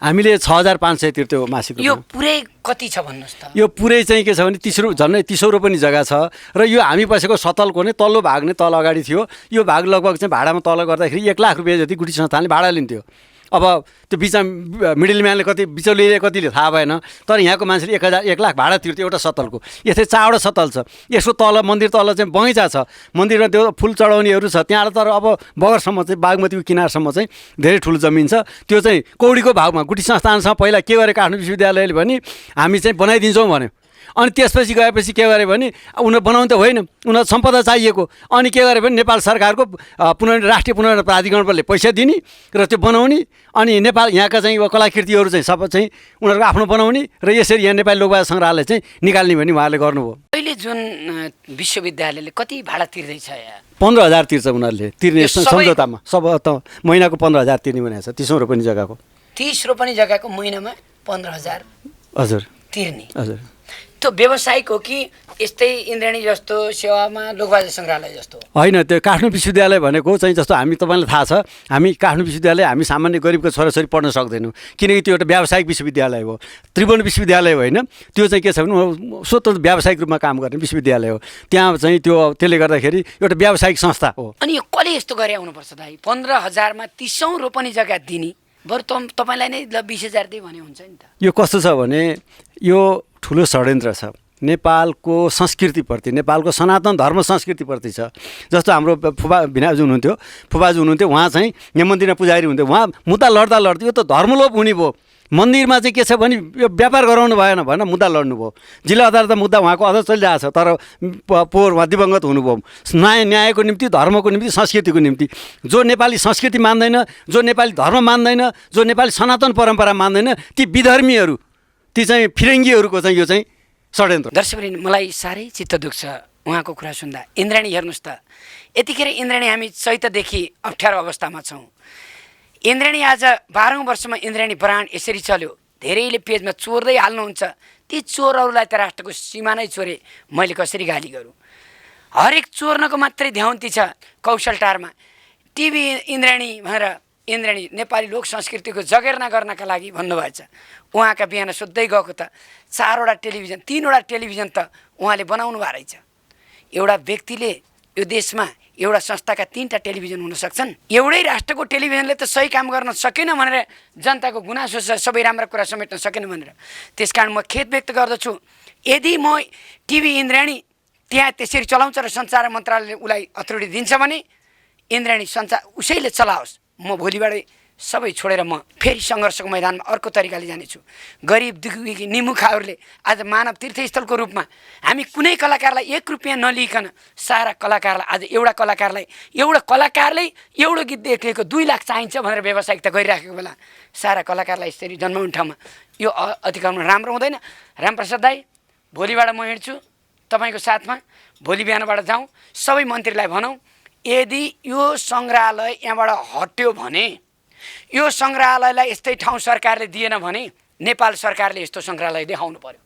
हामीले 6500 तिर्थ्यो मासिक। यो पुरै कति छ भन्नुहोस् त? यो पुरै चाहिँ के छ भने झन्डै 30 पनि जग्गा छ र यो हामी बसेको सतलको नै तल्लो भाग नै तल अगाडि थियो। यो भाग लगभग चाहिँ भाडामा तल गर्दाखेरि 1 लाख रुपियाँ जति गुठी संस्थानले भाडा लिन्थ्यो। अब त्यो बिचमा मिडलम्यानले कति बिचौलियाले कतिले थाहा भएन, तर यहाँको मान्छेले 1 लाख भाडा तिर्थ्यो एउटा सतलको। यस्तै 4वटा सतल छ। यसको तल मन्दिर तल चाहिँ बगैँचा छ, मन्दिरमा त्यो फुल चढाउनेहरू छ त्यहाँ। तर अब बगरसम्म चाहिँ बागमतीको किनारसम्म चाहिँ धेरै ठुलो जमिन छ। त्यो चाहिँ कौडीको भागमा गुठी संस्थानसँग पहिला के गरे काठमाडौँ विश्वविद्यालयले भने हामी चाहिँ बनाइदिन्छौँ भन्यो। अनि त्यसपछि गएपछि के गरे भने उनीहरू बनाउनु त होइन, उनीहरू सम्पदा चाहिएको। अनि के गरे भने नेपाल सरकारको राष्ट्रिय पुनर्निर्माण प्राधिकरणले पैसा दिने र त्यो बनाउने, अनि नेपाल यहाँका चाहिँ कलाकृतिहरू चाहिँ सबै चाहिँ उनीहरूको आफ्नो बनाउने र यसरी यहाँ नेपाली लोकबाजा सङ्ग्रहालय चाहिँ निकाल्ने भने उहाँहरूले गर्नुभयो। अहिले जुन विश्वविद्यालयले कति भाडा तिर्दैछ? 15,000 तिर्छ उनीहरूले, तिर्ने सम्झौतामा सब त महिनाको 15,000 तिर्ने भनेको छ। 30 रोपनी जग्गाको 30 रोपनी जग्गाको महिनामा 15,000 हजुर तिर्ने। हजुर त्यो व्यवसायिक हो कि यस्तै इन्द्राणी जस्तो सेवामा लोकबाजा सङ्ग्रहालय जस्तो? होइन, त्यो काठमाडौँ विश्वविद्यालय भनेको चाहिँ जस्तो हामी तपाईँलाई थाहा छ, हामी काठमाडौँ विश्वविद्यालय हामी सामान्य गरिबको छोराछोरी पढ्न सक्दैनौँ, किनकि त्यो एउटा व्यावसायिक विश्वविद्यालय हो। त्रिभुवन विश्वविद्यालय होइन, त्यो चाहिँ के छ भने स्वतन्त्र व्यावसायिक रूपमा काम गर्ने विश्वविद्यालय हो। त्यहाँ चाहिँ त्यसले गर्दाखेरि एउटा व्यावसायिक संस्था हो। अनि यो कसले यस्तो गरे आउनुपर्छ दाइ? 15,000मा 30 रोपनी जग्गा दिने, बरु तपाईँलाई नै ल 20,000 दिए भने हुन्छ नि त। यो कस्तो छ भने यो ठुलो षड्यन्त्र छ नेपालको संस्कृतिप्रति, नेपालको सनातन धर्म संस्कृतिप्रति छ। जस्तो हाम्रो फुबा भिनाजु हुनुहुन्थ्यो, फुबाजु हुनुहुन्थ्यो, उहाँ चाहिँ यहाँ मन्दिरमा पुजारी हुन्थ्यो। उहाँ मुद्दा लड्दा यो त धर्मलोप हुने भयो। मन्दिरमा चाहिँ के छ भने यो व्यापार गराउनु भएन भनेर मुद्दा लड्नुभयो। जिल्ला अदालतमा मुद्दा उहाँको अझ चलिरहेको छ, तर पोहोर उहाँ दिवंगत हुनुभयो। न्यायको निम्ति, धर्मको निम्ति, संस्कृतिको निम्ति। जो नेपाली संस्कृति मान्दैन, जो नेपाली धर्म मान्दैन, जो नेपाली सनातन परम्परा मान्दैन, ती विधर्मीहरू, ती चाहिँ फिरङ्गीहरूको चाहिँ यो चाहिँ षड्यन्त्र। दर्शकवृन्द, मलाई साह्रै चित्त दुख्छ उहाँको कुरा सुन्दा। इन्द्राणी हेर्नुहोस् त, यतिखेर इन्द्राणी हामी चैतदेखि अप्ठ्यारो अवस्थामा छौँ। इन्द्राणी आज 12औं वर्षमा इन्द्राणी ब्रान्ड यसरी चल्यो। धेरैले पेजमा चोर्दै हाल्नुहुन्छ। ती चोरहरूलाई त राष्ट्रको सीमा नै चोरे, मैले कसरी गाली गरौँ? हरेक चोर्नको मात्रै ध्याउन्ती छ कौशलटारमा। टिभी इन्द्राणी भनेर इन्द्राणी नेपाली लोक संस्कृतिको जगेर्ना गर्नका लागि भन्नुभएछ। उहाँका बिहान सोध्दै गएको त 4वटा टेलिभिजन, 3वटा टेलिभिजन त उहाँले बनाउनु भएको रहेछ। एउटा व्यक्तिले यो देशमा एउटा संस्थाका 3टा टेलिभिजन हुन सक्छन्? एउटै राष्ट्रको टेलिभिजनले त सही काम गर्न सकेन भनेर जनताको गुनासो छ, सबै राम्रा कुरा समेट्न सकेन भनेर। त्यसकारण म खेद व्यक्त गर्दछु, यदि म टिभी इन्द्राणी त्यहाँ त्यसरी चलाउँछ र सञ्चार मन्त्रालयले उसलाई अथोरिटी दिन्छ भने इन्द्राणी सञ्चार उसैले चलाओस्। म भोलिबाटै सबै छोडेर म फेरि सङ्घर्षको मैदानमा अर्को तरिकाले जानेछु। गरिब दुखी निमुखाहरूले आज मानव तीर्थस्थलको रूपमा हामी कुनै कलाकारलाई 1 रुपियाँ नलिकन सारा कलाकारलाई, आज एउटा कलाकारले एउटा गीत देखेको 2 लाख चाहिन्छ भनेर व्यावसायिकता गरिराखेको बेला सारा कलाकारलाई यसरी जन्माउने ठाउँमा यो अतिक्रमण राम्रो हुँदैन। रामप्रसाद दाई, भोलिबाट म हिँड्छु तपाईँको साथमा। भोलि बिहानबाट जाउँ, सबै मन्त्रीलाई भनौँ, यदि यो सङ्ग्रहालय यहाँबाट हट्यो भने, यो सङ्ग्रहालयलाई यस्तै ठाउँ सरकारले दिएन भने नेपाल सरकारले यस्तो सङ्ग्रहालय देखाउनु पर्यो।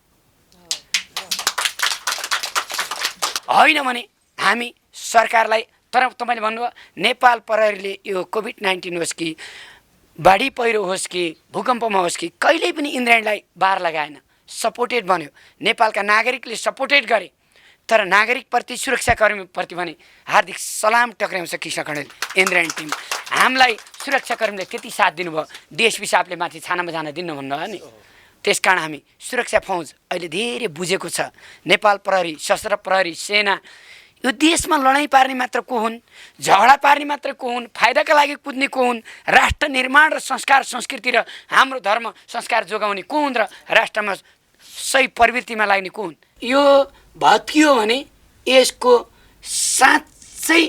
होइन भने हामी सरकारलाई तर तपाईँले भन्नुभयो नेपाल प्रहरीले यो कोभिड-19 होस् कि बाढी पहिरो होस् कि भूकम्पमा होस् कि कहिल्यै पनि इन्द्रायणीलाई बार लगाएन, सपोर्टेड बन्यो। नेपालका नागरिकले सपोर्टेड गरे, तर नागरिकप्रति सुरक्षाकर्मीप्रति भने हार्दिक सलाम टक्राउँछ कृष्ण खडेल इन्द्रायणी टिम। हामीलाई सुरक्षाकर्मीले त्यति साथ दिनुभयो, डिएसपी साहबले माथि छानामा जान दिनु भन्नुभयो नि। त्यसकारण हामी सुरक्षा फौज अहिले धेरै बुझेको छ। नेपाल प्रहरी, सशस्त्र प्रहरी, सेना यो देशमा लडाइँ पार्ने मात्र को हुन्, झगडा पार्ने मात्र को हुन्, फाइदाका लागि कुद्ने को हुन्, राष्ट्र निर्माण र संस्कार संस्कृति र हाम्रो धर्म संस्कार जोगाउने को हुन् र राष्ट्रमा सही प्रवृत्तिमा लाग्ने को हुन्। यो भत्कियो भने यसको साँच्चै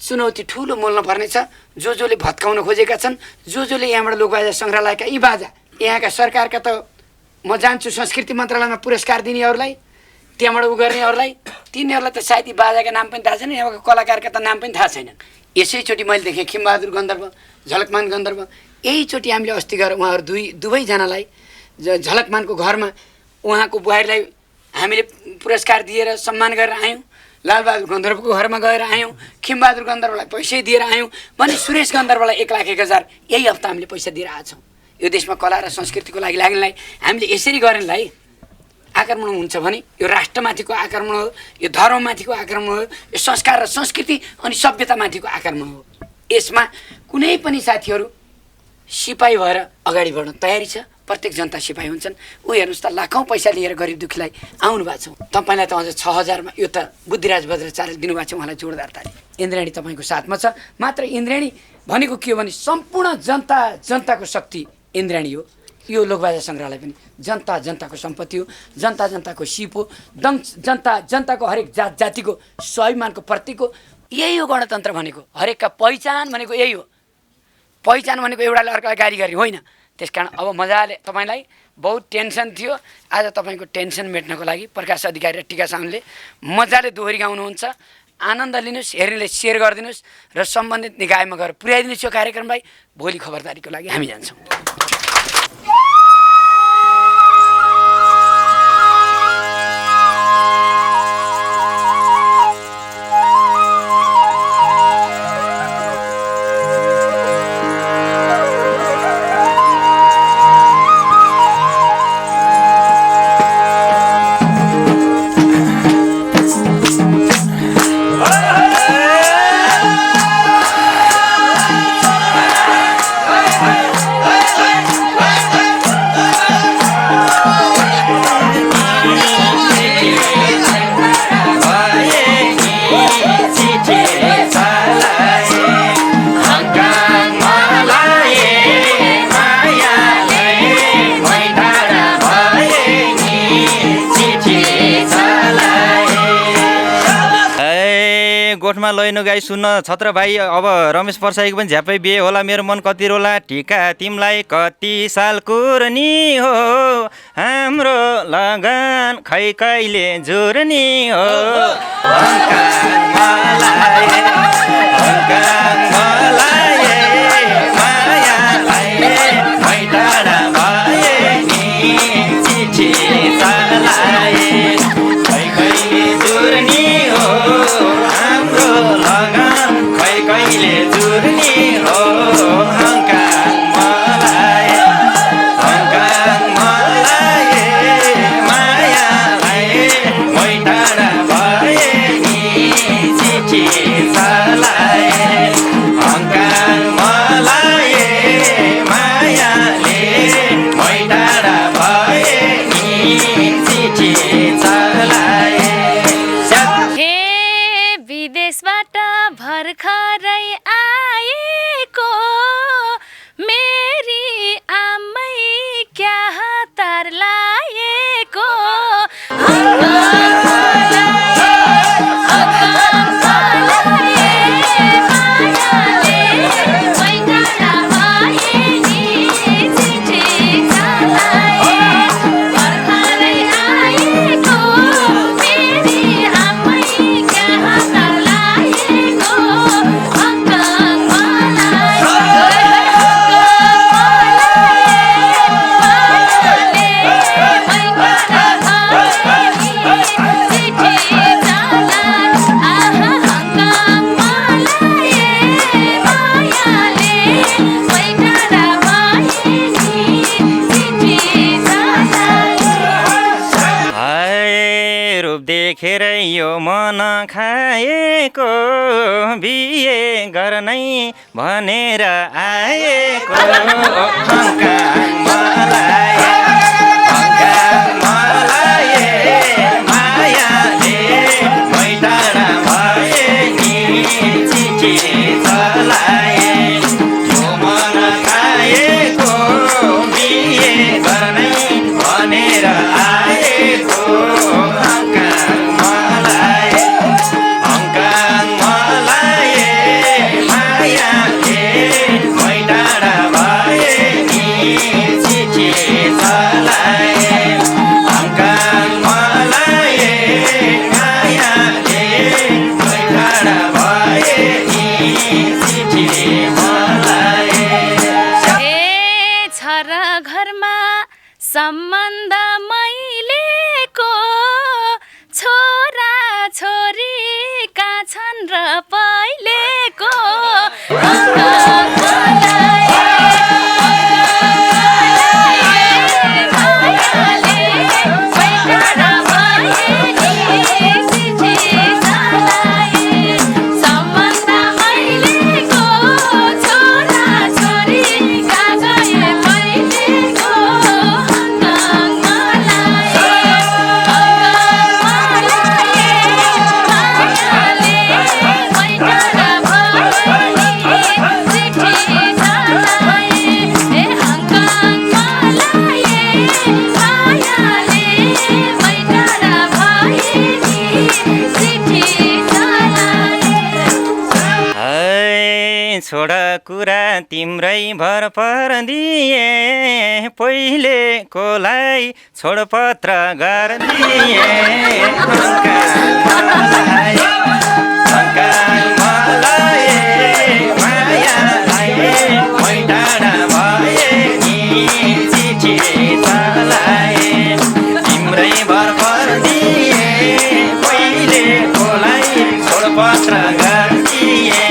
चुनौती ठुलो मोल्न पर्नेछ। जसले भत्काउन खोजेका छन्, जसले यहाँबाट लोकबाजा सङ्ग्रहालयका यी बाजा, यहाँका सरकारका त म जान्छु संस्कृति मन्त्रालयमा पुरस्कार दिनेहरूलाई, त्यहाँबाट उ गर्नेहरूलाई, तिनीहरूलाई त सायद यी बाजाका नाम पनि थाहा छैन, यहाँको कलाकारका त नाम पनि थाहा छैनन्। यसैचोटि मैले देखेँ खिमबहादुर गन्धर्व, झलकमान गन्धर्व, यहीचोटि हामीले अस्ति गएर उहाँहरू दुवैजनालाई झलकमानको घरमा उहाँको बुहारीलाई हामीले पुरस्कार दिएर सम्मान गरेर आयौँ, लालबहादुर गन्धर्वको घरमा गएर आयौँ, खिमबहादुर गन्धर्वलाई पैसै दिएर आयौँ भने सुरेश गन्धर्वलाई 1,01,000 यही हप्ता हामीले पैसा दिएर आएछौँ। यो देशमा कला र संस्कृतिको लागि लाग्नेलाई हामीले यसरी गर्नेलाई आक्रमण हुन्छ भने यो राष्ट्रमाथिको आक्रमण हो, यो धर्ममाथिको आक्रमण हो, यो संस्कार र संस्कृति अनि सभ्यतामाथिको आक्रमण हो। यसमा कुनै पनि साथीहरू सिपाही भएर अगाडि बढ्न तयारी छ। प्रत्येक जनता सिपाही हुन्छन्। ऊ हेर्नुहोस् त लाखौँ पैसा लिएर गरिब दुखीलाई आउनु भएको छ। तपाईँलाई त अझ 6,000मा यो त बुद्धिराज बज्राचार्यले दिनुभएको छ, उहाँलाई जोरदार ताली। इन्द्रायणी तपाईँको साथमा छ। मात्र इन्द्रायणी भनेको के हो भने सम्पूर्ण जनताको शक्ति इन्द्रायणी हो। यो लोकबाजा सङ्ग्रहालय पनि जनताको सम्पत्ति हो, जनताको सिप हो, जनताको हरेक जातिको स्वाभिमानको प्रतीक हो। यही हो गणतन्त्र भनेको। हरेकका पहिचान भनेको यही हो। पहिचान भनेको एउटाले अर्कालाई गाली गर्ने होइन। त्यसकारण अब मजाले तपाईँलाई बहुत टेन्सन थियो, आज तपाईँको टेन्सन मेट्नको लागि प्रकाश अधिकारी र टिका साउनले मजाले दोहोरी गाउनुहुन्छ। आनन्द लिनुहोस्, हेर्नेले सेयर गरिदिनुहोस् र सम्बन्धित निकायमा गएर पुर्याइदिनुहोस् यो कार्यक्रमलाई। भोलि खबरदारीको लागि हामी जान्छौँ। गोठमा लैनु गाई सुन्न छत्र भाइ। अब रमेश पर्साईको पनि झ्यापै बिहे होला, मेरो मन कति रोला। टिका तिमीलाई कति साल कुर्नी हो, हाम्रो लगन खै कहिले जुर्नी हो। देखेर यो मन खाएको बिहे गर्नै भनेर आएको हङ्काङ मलाई हङ्काङ मलाई मायाले मैटाडा भए नि चिठी चलाए यो मन खाएको बिहे गर्नै भनेर आएको हङ्काङ मलाई मायाले मैटाडा भए नि चिठी चलाए हङ्काङ मलाई मायाले मैटाडा भए नि चिठी मलाई ए छर घरमा सम्बन्ध मैलेको छोरा छोरीका छन् र पहिलेको छोड कुरा तिम्रै भर परदिए पहिलेकोलाई छोडपत्र गरिदिए हङ्काङ मलाई मायालाई मैटाडा भए नि चिठी चलाए तिम्रै भर परदिए पहिलेकोलाई छोडपत्र गरिदिए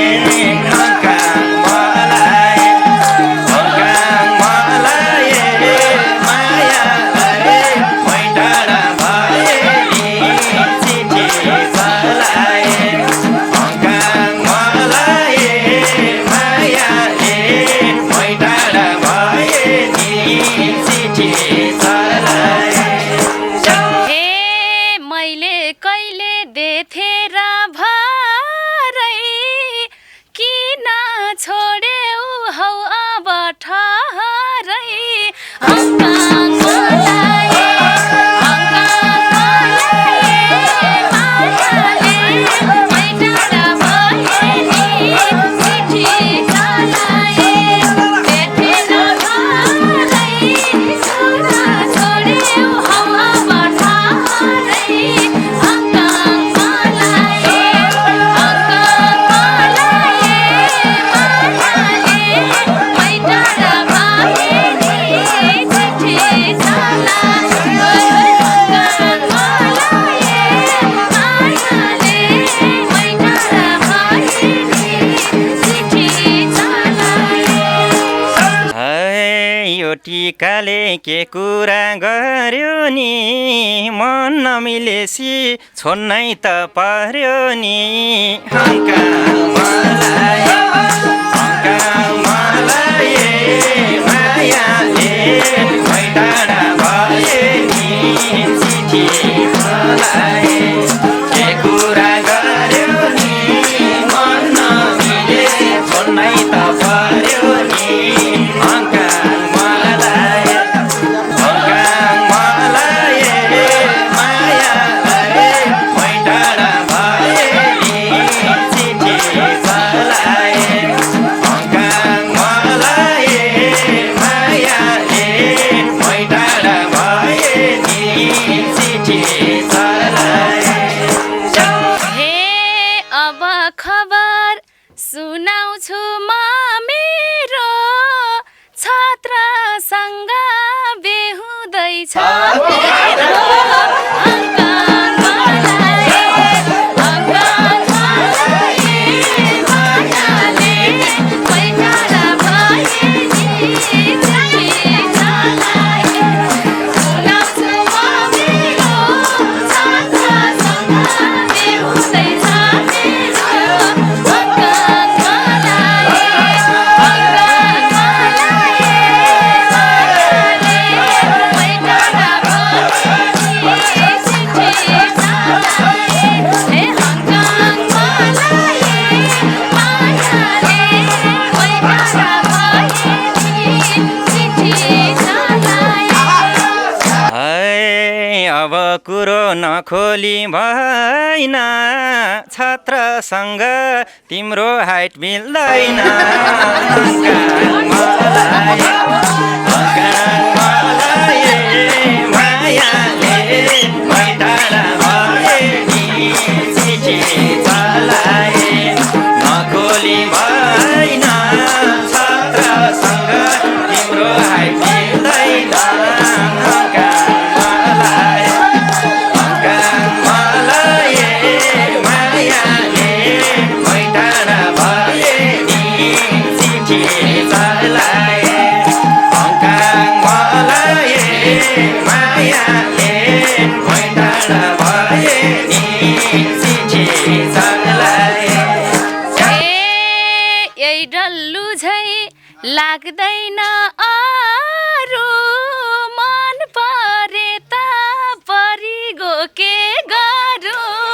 टिकाले के कुरा गर्यो नि मन नमिलेसी छोड्नै त पर्यो नि हङ्काङ मलाई मायाले मैटाडा भए नि चिठी चलाए के कुरा गर्यो नि मन नमिले छोड्नै त पर्यो नि हङ्काङ खबर सुनाउँछु म मेरो छात्रसँग बेहुँदैछ कुरो नखोली भएन छत्रसँग तिम्रो हाइट मिल्दैन मायाले मैटाडा भए नि चिठी चलाए नखोली भएन छत्रसँग तिम्रो हाइट मिल्दैन यही डल्लु झै लाग्दैन अरू मन परे त परिगो के गरौँ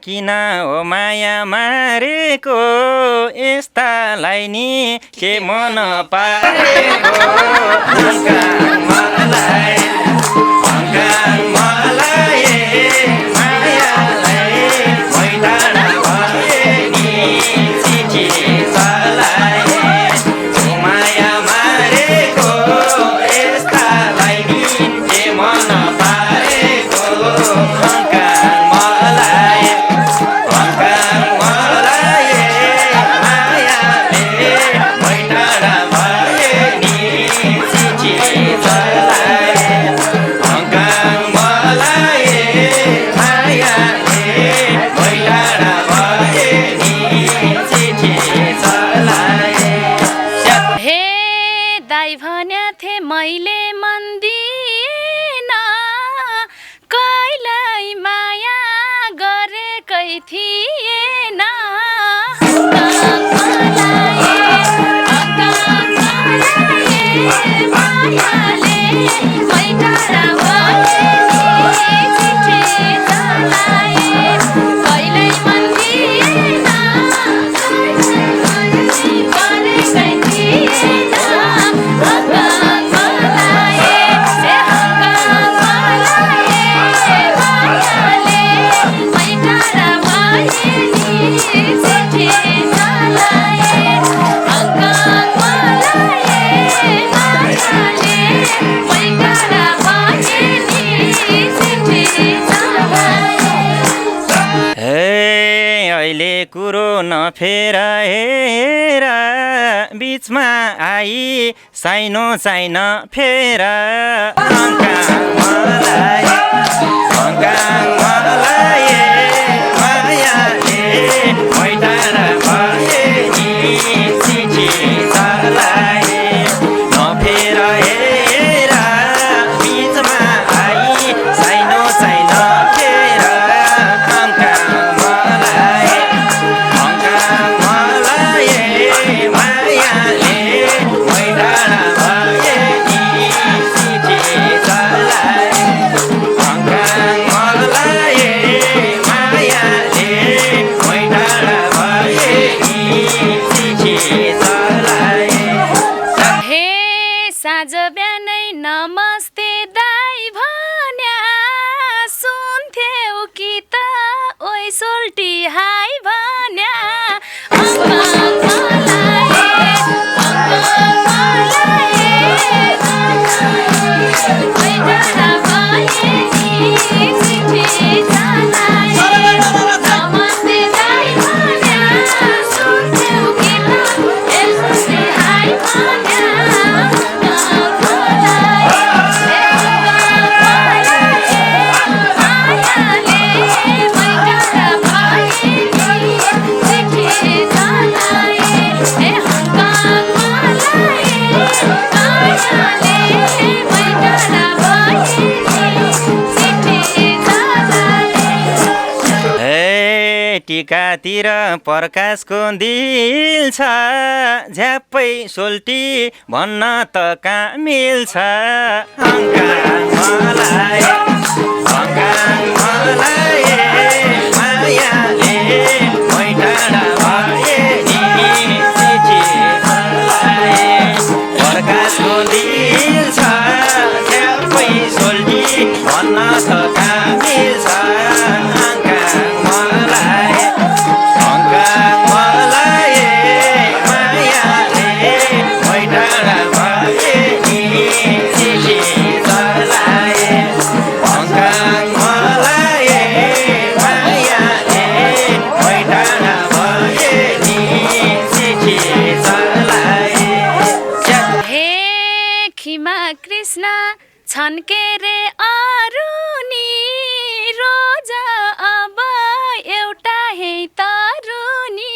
किन हो माया मारेको यस्तालाई नि के मन पारेको मलाई मायालाई मैटाडा भए नि चिठी चलाए माया मारेको यस्तालाई नि के मन पारेको मैले मन दिएन कहिल्यै माया गरेकै थिएन मायाले मैटाडा भए नि चिठी चलाए कहिल्यै मन दिएन गरेकै थिएन अहिले कुरो नफेर हेर बिचमा आई साइनो चाहिन फेर मायाले मैटाडा भए नि चिठी चलाए नफेर हेर बिचमा आई साइनो चाहिन फेर मायाले मैटाडा भए नि चिठी चलाए मायाले मैटाडा भए नि चिठी चलाए हे साँझ बिहानै नमस्ते दाइ भन्या सुन्थ्यौ कि त ओइ सोल्टी हाई भन्या Yeah. टिकातिर प्रकाशको दिल छ झ्याप्पै सोल्टी भन्न त कहाँ मिल्छ अङ्गाङ मलाई मायाले मैटाडा भए नि चिठी मलाई प्रकाशको दिल छ झ्याप्पै सोल्टी भन्न त कहाँ मिल्छ छन् के रे अरू नि रोज अब एउटा हे तरुनी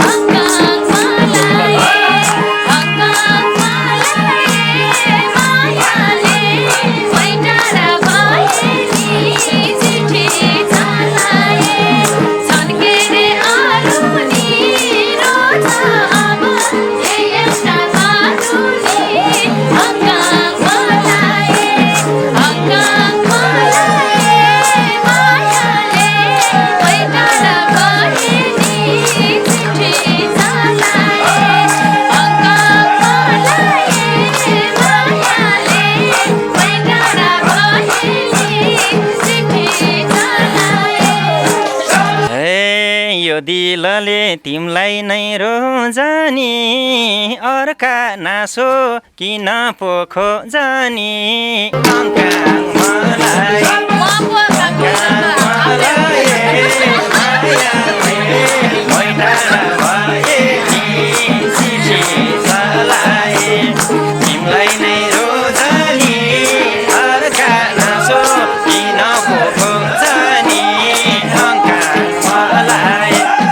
अङ्गाङ मलाई मायाले मैटाडा भए नि चिठी चलाए छन् के रे अरू नि रोज अब एउटा तरुनी अङ्गाङ दिलले तिमलाई नै रोजानी अर्का नासो किन पोखो जानी अङ्गाङ मलाई तिमलाई नै रोजानी अर्का नासो किन पोखो जानी अङ्गाङ मलाई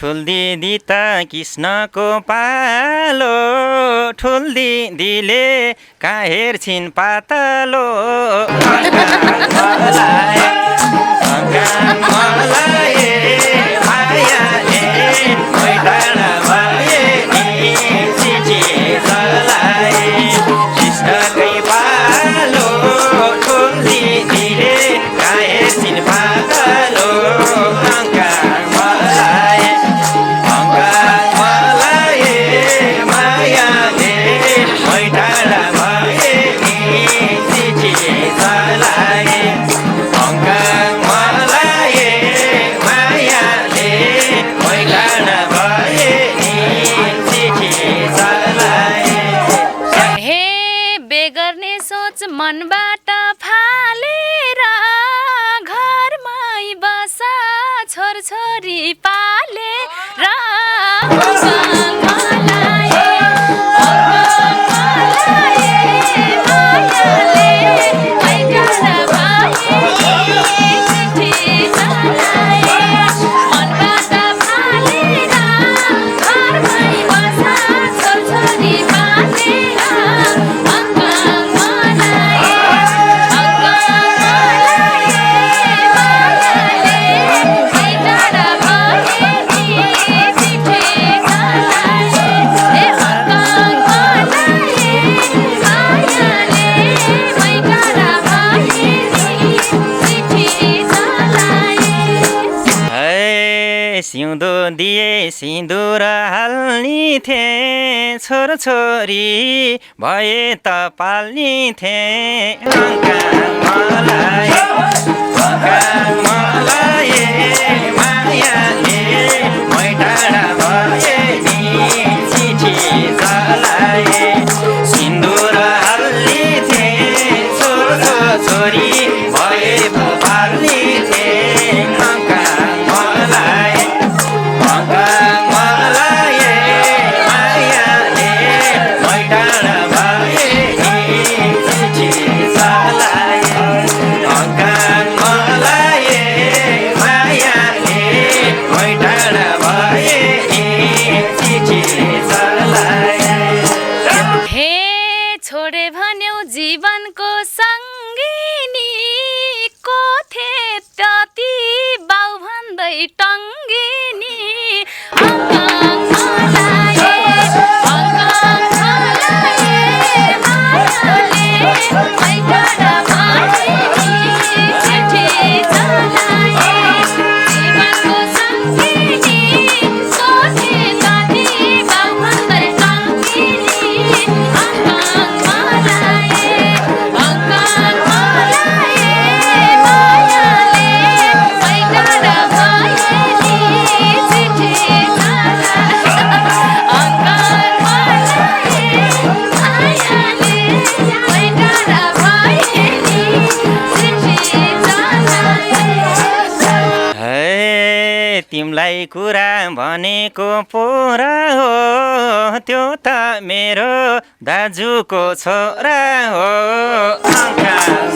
ठुल दिदी त कृष्णको पालो ठुल दिदीले कहाँ हेर्छिन् पातलो कृष्णकै पालो ठुल दिदीले कहाँ हेर्छिन् पातलो मनबाट फालेर घरमै बसा छोरछोरी पालेर सिउँदो दिए सिन्दुर हाल्ने थिएँ छोरी भए त पाल्ने थिएँ मलाई मायाले मै टाढा भए नि चिठी चलाए सिन्दुर हाल्ने थिएँ छोरी भए पो पाल्ने थिएँ मलाई मायाले मै टाढा भए नि चिठी चलाए मलाई मायाले मै टाढा भए नि चिठी चलाए हे छोडे भन्यौ जीवनको सङ्गिनी को थिए त्यति बाउ भन्दै टङ्गिनी मलाई मायाले मै टाढा भए नि चिठी चलाए जीवनको सङ्गिनी को थिए त्यति बाउ भन्दै टङ्गिनी तिमलाई कुरा भनेको पोरा हो त्यो त मेरो दाजुको छोरा हो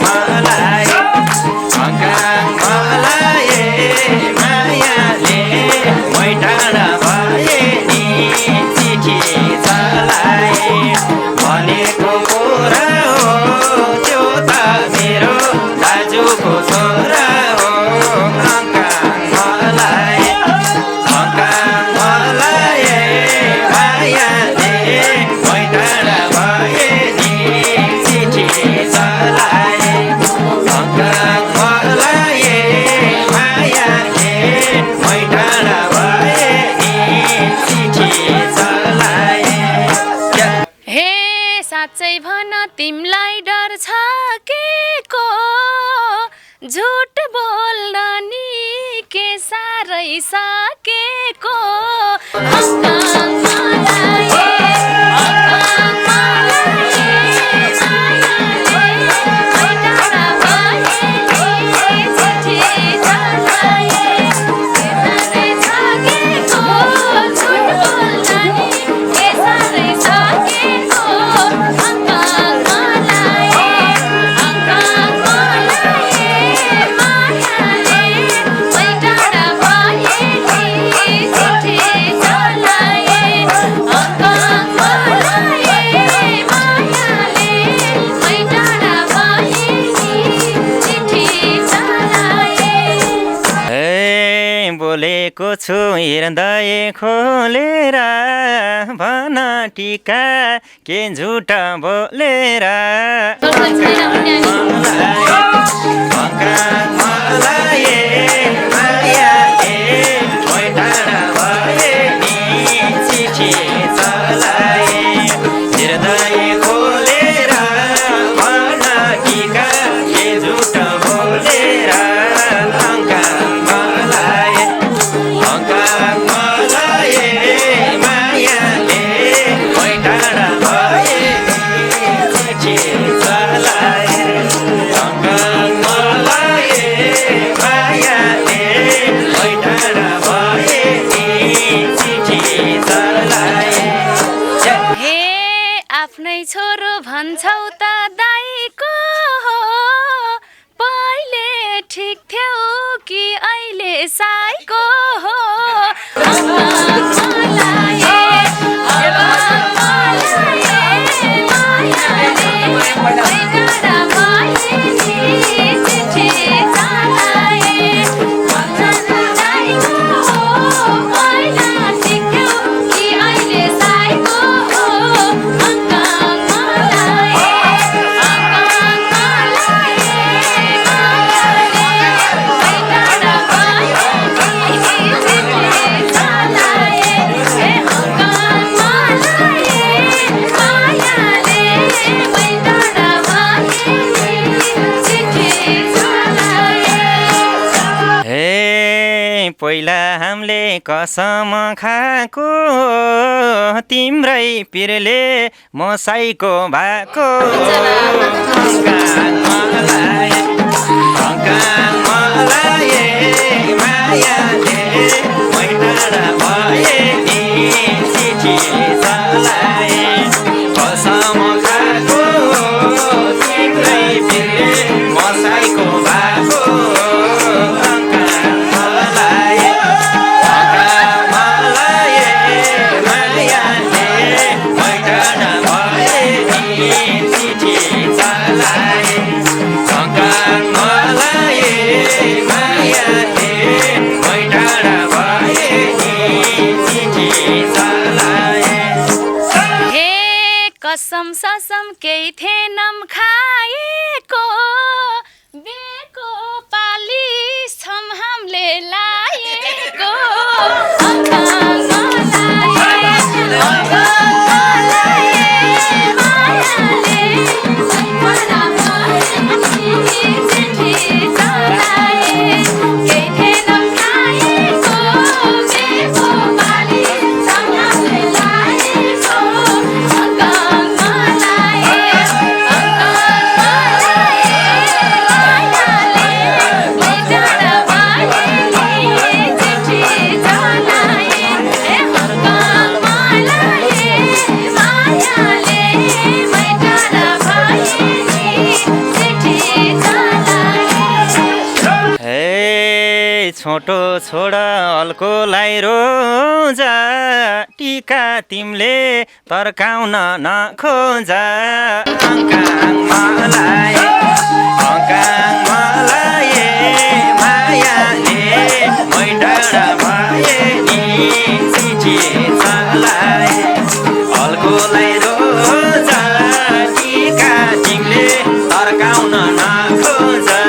मलाई मायाले मै टाढा भए नि चिठी चलाए भनेको पोरा हो त्यो त मेरो दाजुको छोरा हो मायाले मै टाढा भए नि चिठी चलाए मायाले मै टाढा भए नि चिठी चलाए हे साँच्चै भन तिमलाई डर छ के को झुट बोल्न नि के साह्रै सकेको बोलेको छु हृदय खोलेर भन टिका के झुट बोलेर मलाई मायाले मै टाढा भए नि चिठी चलाए हृदय खोलेर भन टिका के झुट बोलेर मायाले मै टाढा भए चिठी चलाए मायाले मै टाढा भए चिठी चलाए हे आफ्नै छोरो भन्छौ त दाइको हो पहिले ठिक थियौ कि अहिले साइको हो पहिला हामीले कसम खाएको तिम्रै पिरले म साईको भएको मायाले मै टाढा भए नि चिठी चलाए कसम खाएको तिम्रै पिरले म साईको भएको कसम ससम केही थिएनम खाएको बेको पाली छम हामीले लाएको छोटो छोडा अल्कोलाई रोजा टिका तिमीले तर्काउन नखोजा मलाई मायाले मै टाढा भए नि चिठी चलाए अल्कोलाई रोजा टिका तिमीले तर्काउन नखोजा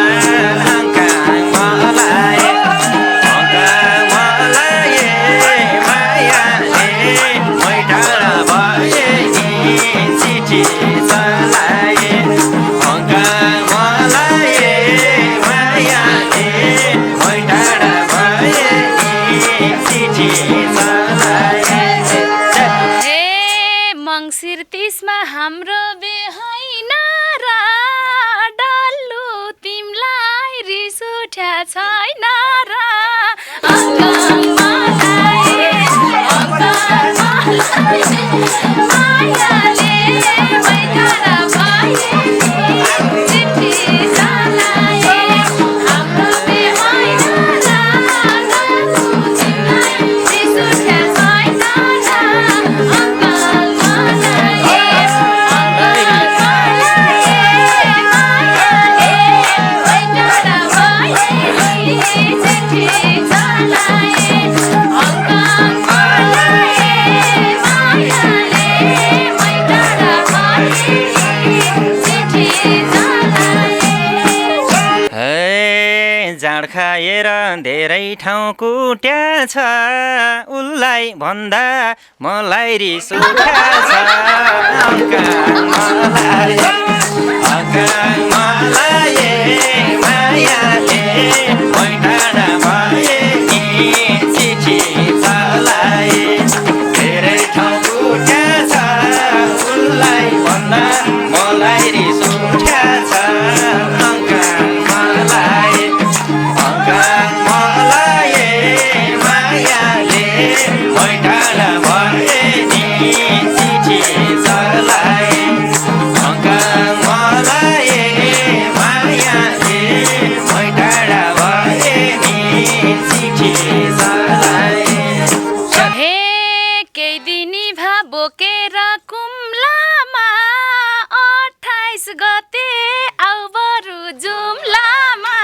मङ्सिर 30 मा हाम्रो बिहाइन र डल्लु तिमलाई रिस उठ्या छैन र मायाले मै टाढा भए चिठी चलाए हाम्रो बिहाइन र डल्लु तिमलाई रिस उठ्या छैन जाँड खाएर धेरै ठाउँ कुट्या छ उसलाई भन्दा मलाई रिस उठ्या छ मायाले मै टाढा भए नि चिठी चलाए धेरै ठाउँ कुट्या छ उसलाई भन्दा मलाई रिस उठ्या छ बोकेर कुम्लामा 28 गते आउ बरु जुम्लामा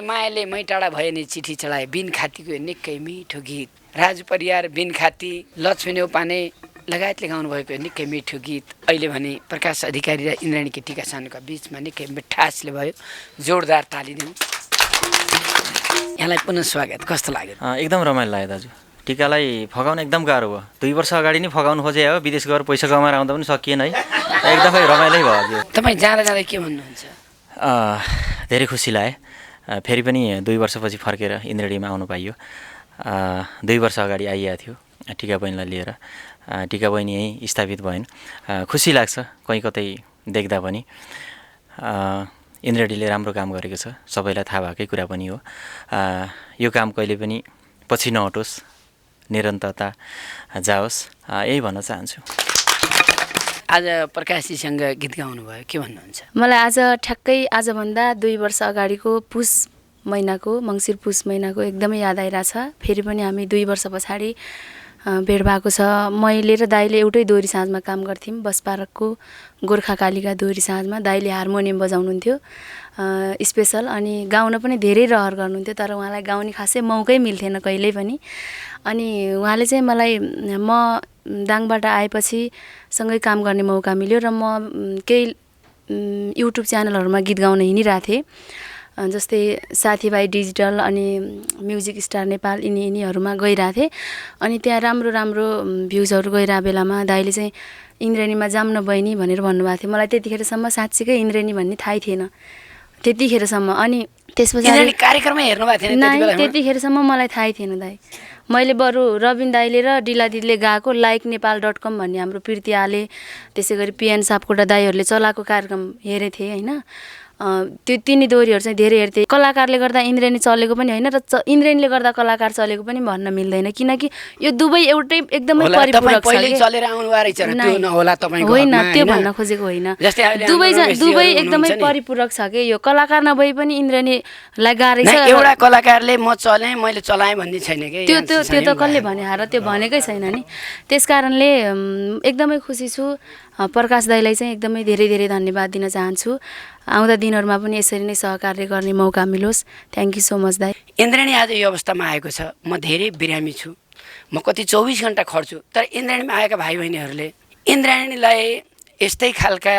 मायाले मै टाढा भयो नि चिठी चढाए बिन खातीको यो निकै मिठो गीत राजु परियार बिन खाती लक्ष्मी नेउपाने लगायतले गाउनु भएको यो निकै मिठो गीत अहिले भने प्रकाश अधिकारी र इन्द्राणीकी टिका सानुका बिचमा निकै मिठासले भयो जोरदार ताली दिउँ यहाँलाई पुनः स्वागत कस्तो लाग्यो एकदम रमाइलो लाग्यो दाजु टिकालाई फकाउन एकदम गाह्रो भयो 2 वर्ष अगाडि नै फकाउनु खोजे हो विदेश गएर पैसा कमाएर आउँदा पनि सकिएन है एकदमै रमाइलै भयो तपाईँ जाँदा जाँदा के भन्नुहुन्छ धेरै खुसी लाग्यो फेरि पनि 2 वर्षपछि फर्केर इन्द्रेणीमा आउनु पाइयो 2 वर्ष अगाडि आइएको थियो टिका बहिनीलाई लिएर टिका बहिनी यहीँ स्थापित भइन् खुसी लाग्छ कहीँ कतै देख्दा पनि इन्द्रेणीले राम्रो काम गरेको छ सबैलाई थाहा भएकै कुरा पनि हो यो काम कहिले पनि पछि नहटोस् निरन्तरता जाओस् यही भन्न चाहन्छु आज प्रकाशजीसँग गीत गाउनु भयो के भन्नुहुन्छ मलाई आज ठ्याक्कै आजभन्दा 2 वर्ष अगाडिको पुस महिनाको मङ्सिर पुस महिनाको एकदमै याद आइरहेछ फेरि पनि हामी 2 वर्ष पछाडि भेट भएको छ मैले र दाइले एउटै दोहोरी साँझमा काम गर्थ्यौँ बस पार्कको गोर्खाकालीका दोहोरी साँझमा दाइले हार्मोनियम बजाउनुहुन्थ्यो स्पेसल अनि गाउन पनि धेरै रहर गर्नुहुन्थ्यो तर उहाँलाई गाउने खासै मौकै मिल्थेन कहिल्यै पनि अनि उहाँले चाहिँ मलाई म दाङबाट आएपछि सँगै काम गर्ने मौका मिल्यो र म केही युट्युब च्यानलहरूमा गीत गाउन हिँडिरहेको थिएँ जस्तै साथीभाइ डिजिटल अनि म्युजिक स्टार नेपाल यिनीहरूमा गइरहेको थिएँ अनि त्यहाँ राम्रो राम्रो भ्युजहरू गइरहेको बेलामा दाइले चाहिँ इन्द्रेणीमा जाऊँ न बहिनी भनेर भन्नुभएको थियो मलाई त्यतिखेरसम्म साँच्चीकै इन्द्रेणी भन्ने थाहै थिएन त्यतिखेरसम्म अनि त्यस पछाडि कार्यक्रममा हेर्नु भएको थिएन त्यतिखेरसम्म मलाई थाहै थिएन दाइ मैले बरु रबिन दाइले र डिला दिदीले गाएको laiknepal.com भन्ने हाम्रो प्रीति आले त्यसै गरी पिएन सापकोटा दाइहरूले चलाएको कार्यक्रम हेरेको थिएँ होइन त्यो तिनी दोहोरीहरू चाहिँ धेरै हेर्थेँ कलाकारले गर्दा इन्द्रेणी चलेको पनि होइन र इन्द्रेणीले गर्दा कलाकार चलेको पनि भन्न मिल्दैन किनकि यो दुवै एउटै एकदमै परिपूरक छ होइन त्यो भन्न खोजेको होइन दुवै एकदमै परिपूरक छ कि यो कलाकार नभए पनि इन्द्रेणीलाई गाह्रै छ एउटा कलाकारले म चलेँ मैले चलाएँ भन्ने छैन कि त्यो त कसले भने र त्यो भनेकै छैन नि त्यसकारणले एकदमै खुसी छु प्रकाश दाइलाई चाहिँ एकदमै धेरै धेरै धन्यवाद दिन चाहन्छु आउँदा दिनहरूमा पनि यसरी नै सहकार्य गर्ने मौका मिलोस् थ्याङ्क यू सो मच दाइ इन्द्रेणी आज यो अवस्थामा आएको छ म धेरै बिरामी छु म कति 24 घण्टा खट्छु तर इन्द्रेणीमा आएका भाइ बहिनीहरूले इन्द्रेणीलाई यस्तै खालका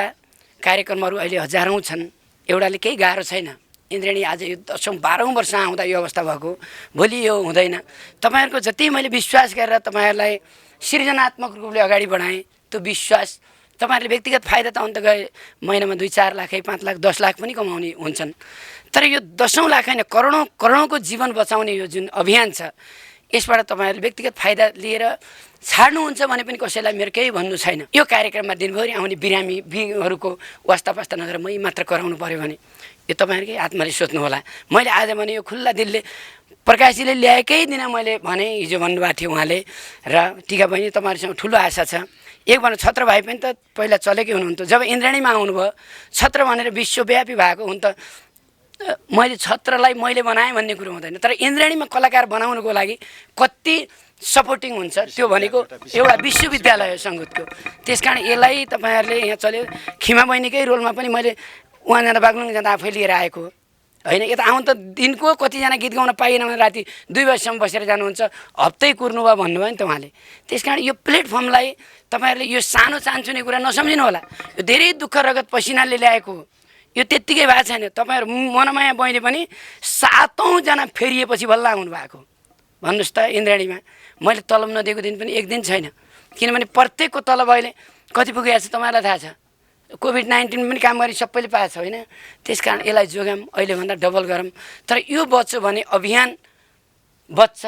कार्यक्रमहरू अहिले हजारौँ छन् एउटाले केही गाह्रो छैन इन्द्रेणी आज यो 10औँ 12औँ वर्ष आउँदा यो अवस्था भएको भोलि यो हुँदैन तपाईँहरूको जति मैले विश्वास गरेर तपाईँहरूलाई सृजनात्मक रूपले अगाडि बढाएँ त्यो विश्वास तपाईँहरूले व्यक्तिगत फाइदा त अन्त गए महिनामा 2-4 लाख 5 लाख 10 लाख पनि कमाउने हुन्छन् तर यो 10औँ लाख होइन करोडौँको जीवन बचाउने यो जुन अभियान छ यसबाट तपाईँहरूले व्यक्तिगत फाइदा लिएर छाड्नुहुन्छ भने पनि कसैलाई मेरो केही भन्नु छैन यो कार्यक्रममा दिनभरि आउने बिरामीहरूको वास्ता पास्ता नगरेर मै मात्र कराउनु पर्यो भने यो तपाईँहरूकै आत्माले सोच्नु होला मैले आज भने यो खुल्ला दिलले प्रकाशजीले ल्याएकै दिन मैले भने हिजो भन्नुभएको थियो उहाँले र टिका बहिनी तपाईँहरूसँग ठुलो आशा छ एक भने छत्र भाइ पनि त पहिला चलेकै हुनुहुन्थ्यो जब इन्द्रेणीमा आउनुभयो छत्र भनेर विश्वव्यापी भएको हुन त मैले छत्रलाई मैले बनाएँ भन्ने कुरो हुँदैन तर इन्द्रेणीमा कलाकार बनाउनुको लागि कति सपोर्टिङ हुन्छ त्यो भनेको एउटा विश्वविद्यालय हो सङ्गीतको त्यसकारण यसलाई तपाईँहरूले यहाँ चल्यो खिमा बहिनीकै रोलमा पनि मैले उहाँ जाँदा बागलुङ जाँदा आफै लिएर आएको होइन यता आउनु त दिनको कतिजना गीत गाउन पाइएन भने राति 2 बजीसम्म बसेर जानुहुन्छ हप्तै कुर्नु भयो भन्नुभयो नि त उहाँले त्यसकारण यो प्लेटफर्मलाई तपाईँहरूले यो सानो चान्चुने कुरा नसम्झिनु होला यो धेरै दुःख रगत पसिनाले ल्याएको यो त्यत्तिकै भएको छैन तपाईँहरू मनमाया बहिनी पनि 7औँ जना फेरिएपछि बल्ल आउनु भएको भन्नुहोस् त इन्द्रेणीमा मैले तलब नदिएको दिन पनि एक दिन छैन किनभने प्रत्येकको तलब अहिले कति पुगेको छ तपाईँलाई थाहा छ कोभिड-19 पनि काम गरी सबैले पाएको छ होइन त्यसकारण यसलाई जोगाम अहिलेभन्दा डबल गरौँ तर यो बच्यो भने अभियान बच्छ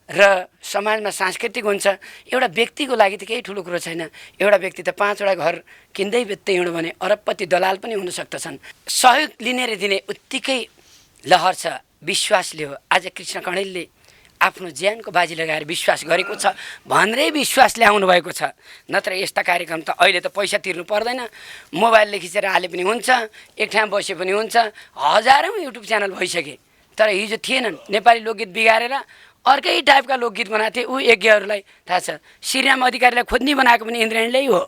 र समाजमा सांस्कृतिक हुन्छ एउटा व्यक्तिको लागि त केही ठुलो कुरो छैन एउटा व्यक्ति त 5वटा घर किन्दै बेच्दै हिँड्यो भने अरबपति दलाल पनि हुन सक्दछन् सहयोग लिने र दिने उत्तिकै लहर छ विश्वासले हो आज कृष्ण कणेलले आफ्नो ज्यानको बाजी लगाएर विश्वास गरेको छ भनेरै विश्वासले आउनु भएको छ नत्र यस्ता कार्यक्रम त अहिले त पैसा तिर्नु पर्दैन मोबाइलले खिचेर हाले पनि हुन्छ एक ठाउँ बसे पनि हुन्छ हजारौँ युट्युब च्यानल भइसके तर हिजो थिएनन् नेपाली लोकगीत बिगारेर अर्कै टाइपका लोकगीत बनाएको थिए ऊ यज्ञहरूलाई थाहा छ श्रीराम अधिकारीलाई खोज्नी बनाएको पनि इन्द्रेणीले हो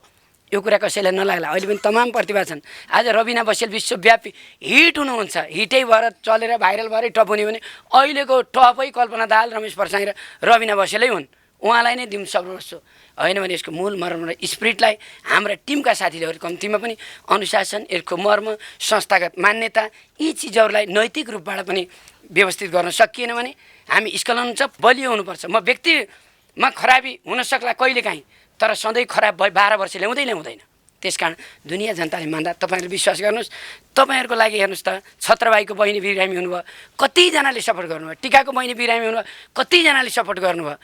यो कुरा कसैलाई नलाग्ला, अहिले पनि तमाम प्रतिभा छन्। आज रबिना बस्याल विश्वव्यापी हिट हुनुहुन्छ, हिटै भएर चलेर भाइरल भएर टप हुने भने अहिलेको टपै कल्पना दाहाल, रमेश पर्साई र रबिना बस्यालै हुन्। उहाँलाई नै दिउँ सर्वस्व, होइन भने यसको मूल मर्म र स्पिरिटलाई हाम्रा टिमका साथीहरू कम्तीमा पनि अनुशासन, यसको मर्म, संस्थागत मान्यता, यी चिजहरूलाई नैतिक रूपबाट पनि व्यवस्थित गर्न सकिएन भने हामी स्खलन हुन्छ, बलियो हुनुपर्छ। म व्यक्तिमा खराबी हुन सक्ला कहिलेकाहीँ, तर सधैँ खराब 12 वर्ष ल्याउँदैन। त्यसकारण दुनियाँ जनताले मान्दा तपाईँहरूले विश्वास गर्नुहोस्। तपाईँहरूको लागि हेर्नुहोस् त, छत्रबाईको बहिनी बिरामी हुनुभयो, कतिजनाले सपोर्ट गर्नुभयो। टिकाको बहिनी बिरामी हुनुभयो, कतिजनाले सपोर्ट गर्नुभयो।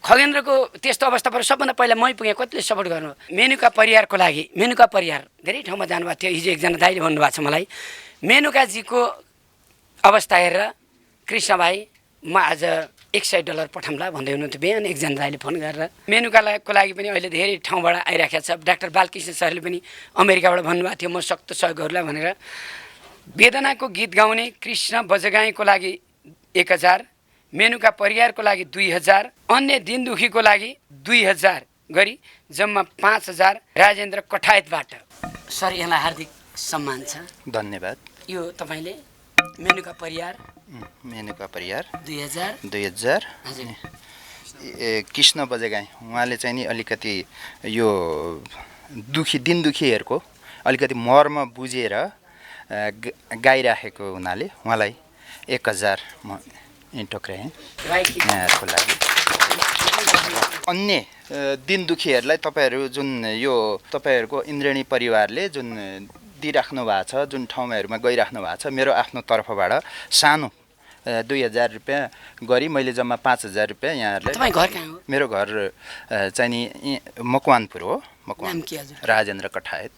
खगेन्द्रको त्यस्तो अवस्था पर सबभन्दा पहिला मै पुगेँ, कतिले सपोर्ट गर्नुभयो। मेनुका परिवारको लागि, मेनुका परिवार धेरै ठाउँमा जानुभएको थियो। हिजो एकजना दाइले भन्नुभएको छ मलाई, मेनुकाजीको अवस्था हेरेर कृष्ण भाइ म आज $100 पठाउँला भन्दै हुनुहुन्थ्यो बिहान एकजना दाइले फोन गरेर। मेनुकाको लागि पनि अहिले धेरै ठाउँबाट आइराखेको छ। डाक्टर बालकृष्ण सरले पनि अमेरिकाबाट भन्नुभएको थियो म सक्त सहयोग गरौँला भनेर। वेदनाको गीत गाउने कृष्ण बजगाईको लागि 1000, मेनुका परिवारको लागि 2000, अन्य दिन दुखीको लागि 2000 गरी जम्मा 5000 राजेन्द्र कठायतबाट। सर यहाँलाई हार्दिक सम्मान छ, धन्यवाद। यो तपाईँले मेनुका परिवार 2000 हजुर कृष्ण बजेगाई उहाँले चाहिँ नि अलिकति यो दिन दुखीहरूको अलिकति मर्म बुझेर गाइराखेको हुनाले उहाँलाई 1000 म टक्राएँ यहाँहरूको लागि। अन्य दिन दुखीहरूलाई तपाईँहरू जुन यो तपाईँहरूको इन्द्रेणी परिवारले जुन दिइराख्नु भएको छ, जुन ठाउँहरूमा गइराख्नु भएको छ, मेरो आफ्नो तर्फबाट सानो 2000 रुपियाँ गरी मैले जम्मा 5000 रुपियाँ यहाँहरूलाई। तपाईँ घर कहाँ हो? मेरो घर चाहिँ नि मकवानपुर हो। नाम के हजुर? राजेन्द्र कठायत।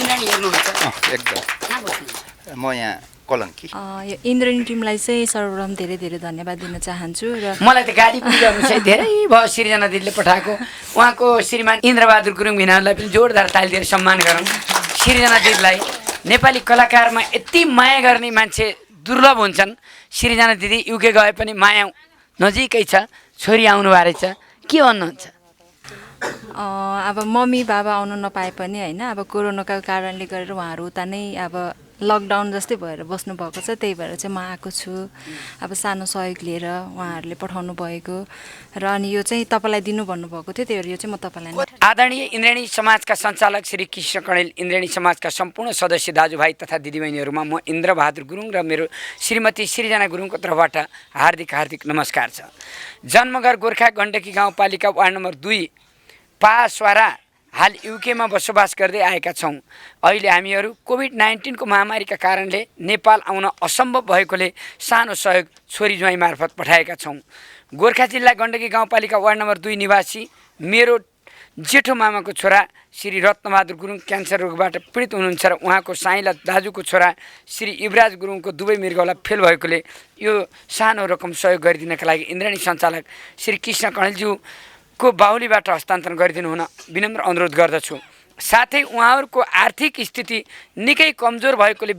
इन्द्रेणी हेर्नुहुन्छ? एकदम। कहाँ बस्नुहुन्छ? म यहाँ कलङ्की। यो इन्द्रेणी टिमलाई चाहिँ सर्वप्रथम धेरै धेरै धन्यवाद दिन चाहन्छु। र मलाई त गाडी पनि गर्नु चाहिँ धेरै भयो। सृजना दिदीले पठाएको उहाँको श्रीमान इन्द्रबहादुर गुरुङ भिनाहरूलाई पनि जोरदार ताली दिएर सम्मान गरौँ। सृजना दिदीलाई नेपाली कलाकारमा यति माया गर्ने मान्छे दुर्लभ हुन्छन्। सृजना दिदी युके गए पनि माया नजिकै छ, छोरी आउनु भएको रहेछ, के भन्नुहुन्छ? अब मम्मी बाबा आउनु नपाए पनि होइन, अब कोरोनाको कारणले गरेर उहाँहरू उता नै अब लकडाउन जस्तै भएर बस्नुभएको छ, त्यही भएर चाहिँ म आएको छु। अब सानो सहयोग लिएर उहाँहरूले पठाउनु भएको र अनि यो चाहिँ तपाईँलाई दिनु भन्नुभएको थियो, त्यही भएर यो चाहिँ म तपाईँलाई। आदरणीय इन्द्रेणी समाजका सञ्चालक श्री कृष्ण कणेल, इन्द्रेणी समाजका सम्पूर्ण सदस्य दाजुभाइ तथा दिदीबहिनीहरूमा म इन्द्रबहादुर गुरुङ र मेरो श्रीमती सृजना गुरुङको तर्फबाट हार्दिक नमस्कार छ। जन्मघर गोर्खा गण्डकी गाउँपालिका वार्ड नम्बर 2 पासवारा, हाल युकेमा बसोबास गर्दै आएका छौँ। अहिले हामीहरू कोभिड-19 को महामारीका कारणले नेपाल आउन असम्भव भएकोले सानो सहयोग छोरी ज्वाइँ मार्फत पठाएका छौँ। गोर्खा जिल्ला गण्डकी गाउँपालिका वार्ड नम्बर 2 निवासी मेरो जेठो मामाको छोरा श्री रत्नबहादुर गुरुङ क्यान्सर रोगबाट पीडित हुनुहुन्छ र उहाँको साइला दाजुको छोरा श्री युवराज गुरुङको दुवै मृगौला फेल भएकोले यो सानो रकम सहयोग गरिदिनका लागि इन्द्रेणी सञ्चालक श्री कृष्ण कणेलज्यूको बाहुलीबाट हस्तान्तरण गरिदिनु हुन विनम्र अनुरोध गर्दछु। साथै उहाँहरूको आर्थिक स्थिति निकै कमजोर भएकोले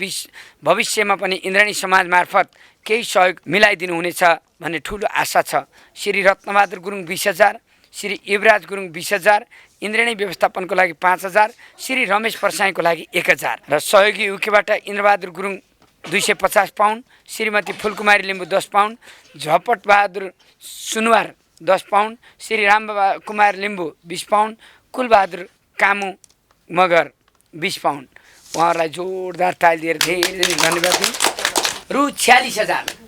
भविष्यमा पनि इन्द्रेणी समाज मार्फत केही सहयोग मिलाइदिनु हुनेछ भन्ने ठुलो आशा छ। श्री रत्नबहादुर गुरुङ 20,000, श्री युवराज गुरुङ 20,000, इन्द्रेणी व्यवस्थापनको लागि 5,000, श्री रमेश पर्साईको लागि 1,000 र सहयोगी युकेबाट इन्द्रबहादुर गुरुङ 250 पाउन्ड, श्रीमती Phulkumari Limbu 10 pound, Jhapat Bahadur Sunuwar 10 pound, Shri Ram Kumar Limbu 20 pound, Kulbahadur Kamu Magar 20 pound. उहाँहरूलाई जोरदार ताली दिएर धेरै धन्यवाद दिउँ। रु 46,000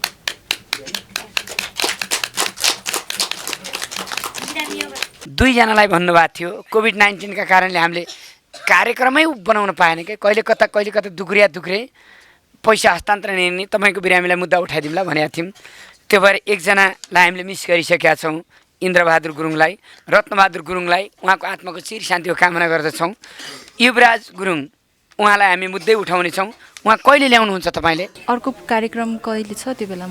दुईजनालाई भन्नुभएको थियो। कोभिड-19 का कारणले हामीले कार्यक्रमै बनाउन पाएन कि कहिले कता दुख्रे पैसा हस्तान्तरण हेर्ने तपाईँको बिरामीलाई मुद्दा उठाइदिउँला भनेका थियौँ। त्यो भएर एकजनालाई हामीले मिस गरिसकेका छौँ, इन्द्रबहादुर गुरुङलाई, रत्नबहादुर गुरुङलाई उहाँको आत्माको चिर शान्तिको कामना गर्दछौँ। युवराज गुरुङ उहाँलाई हामी मुद्दै उठाउनेछौँ। उहाँ कहिले ल्याउनुहुन्छ तपाईँले? अर्को कार्यक्रम कहिले छ त्यो बेला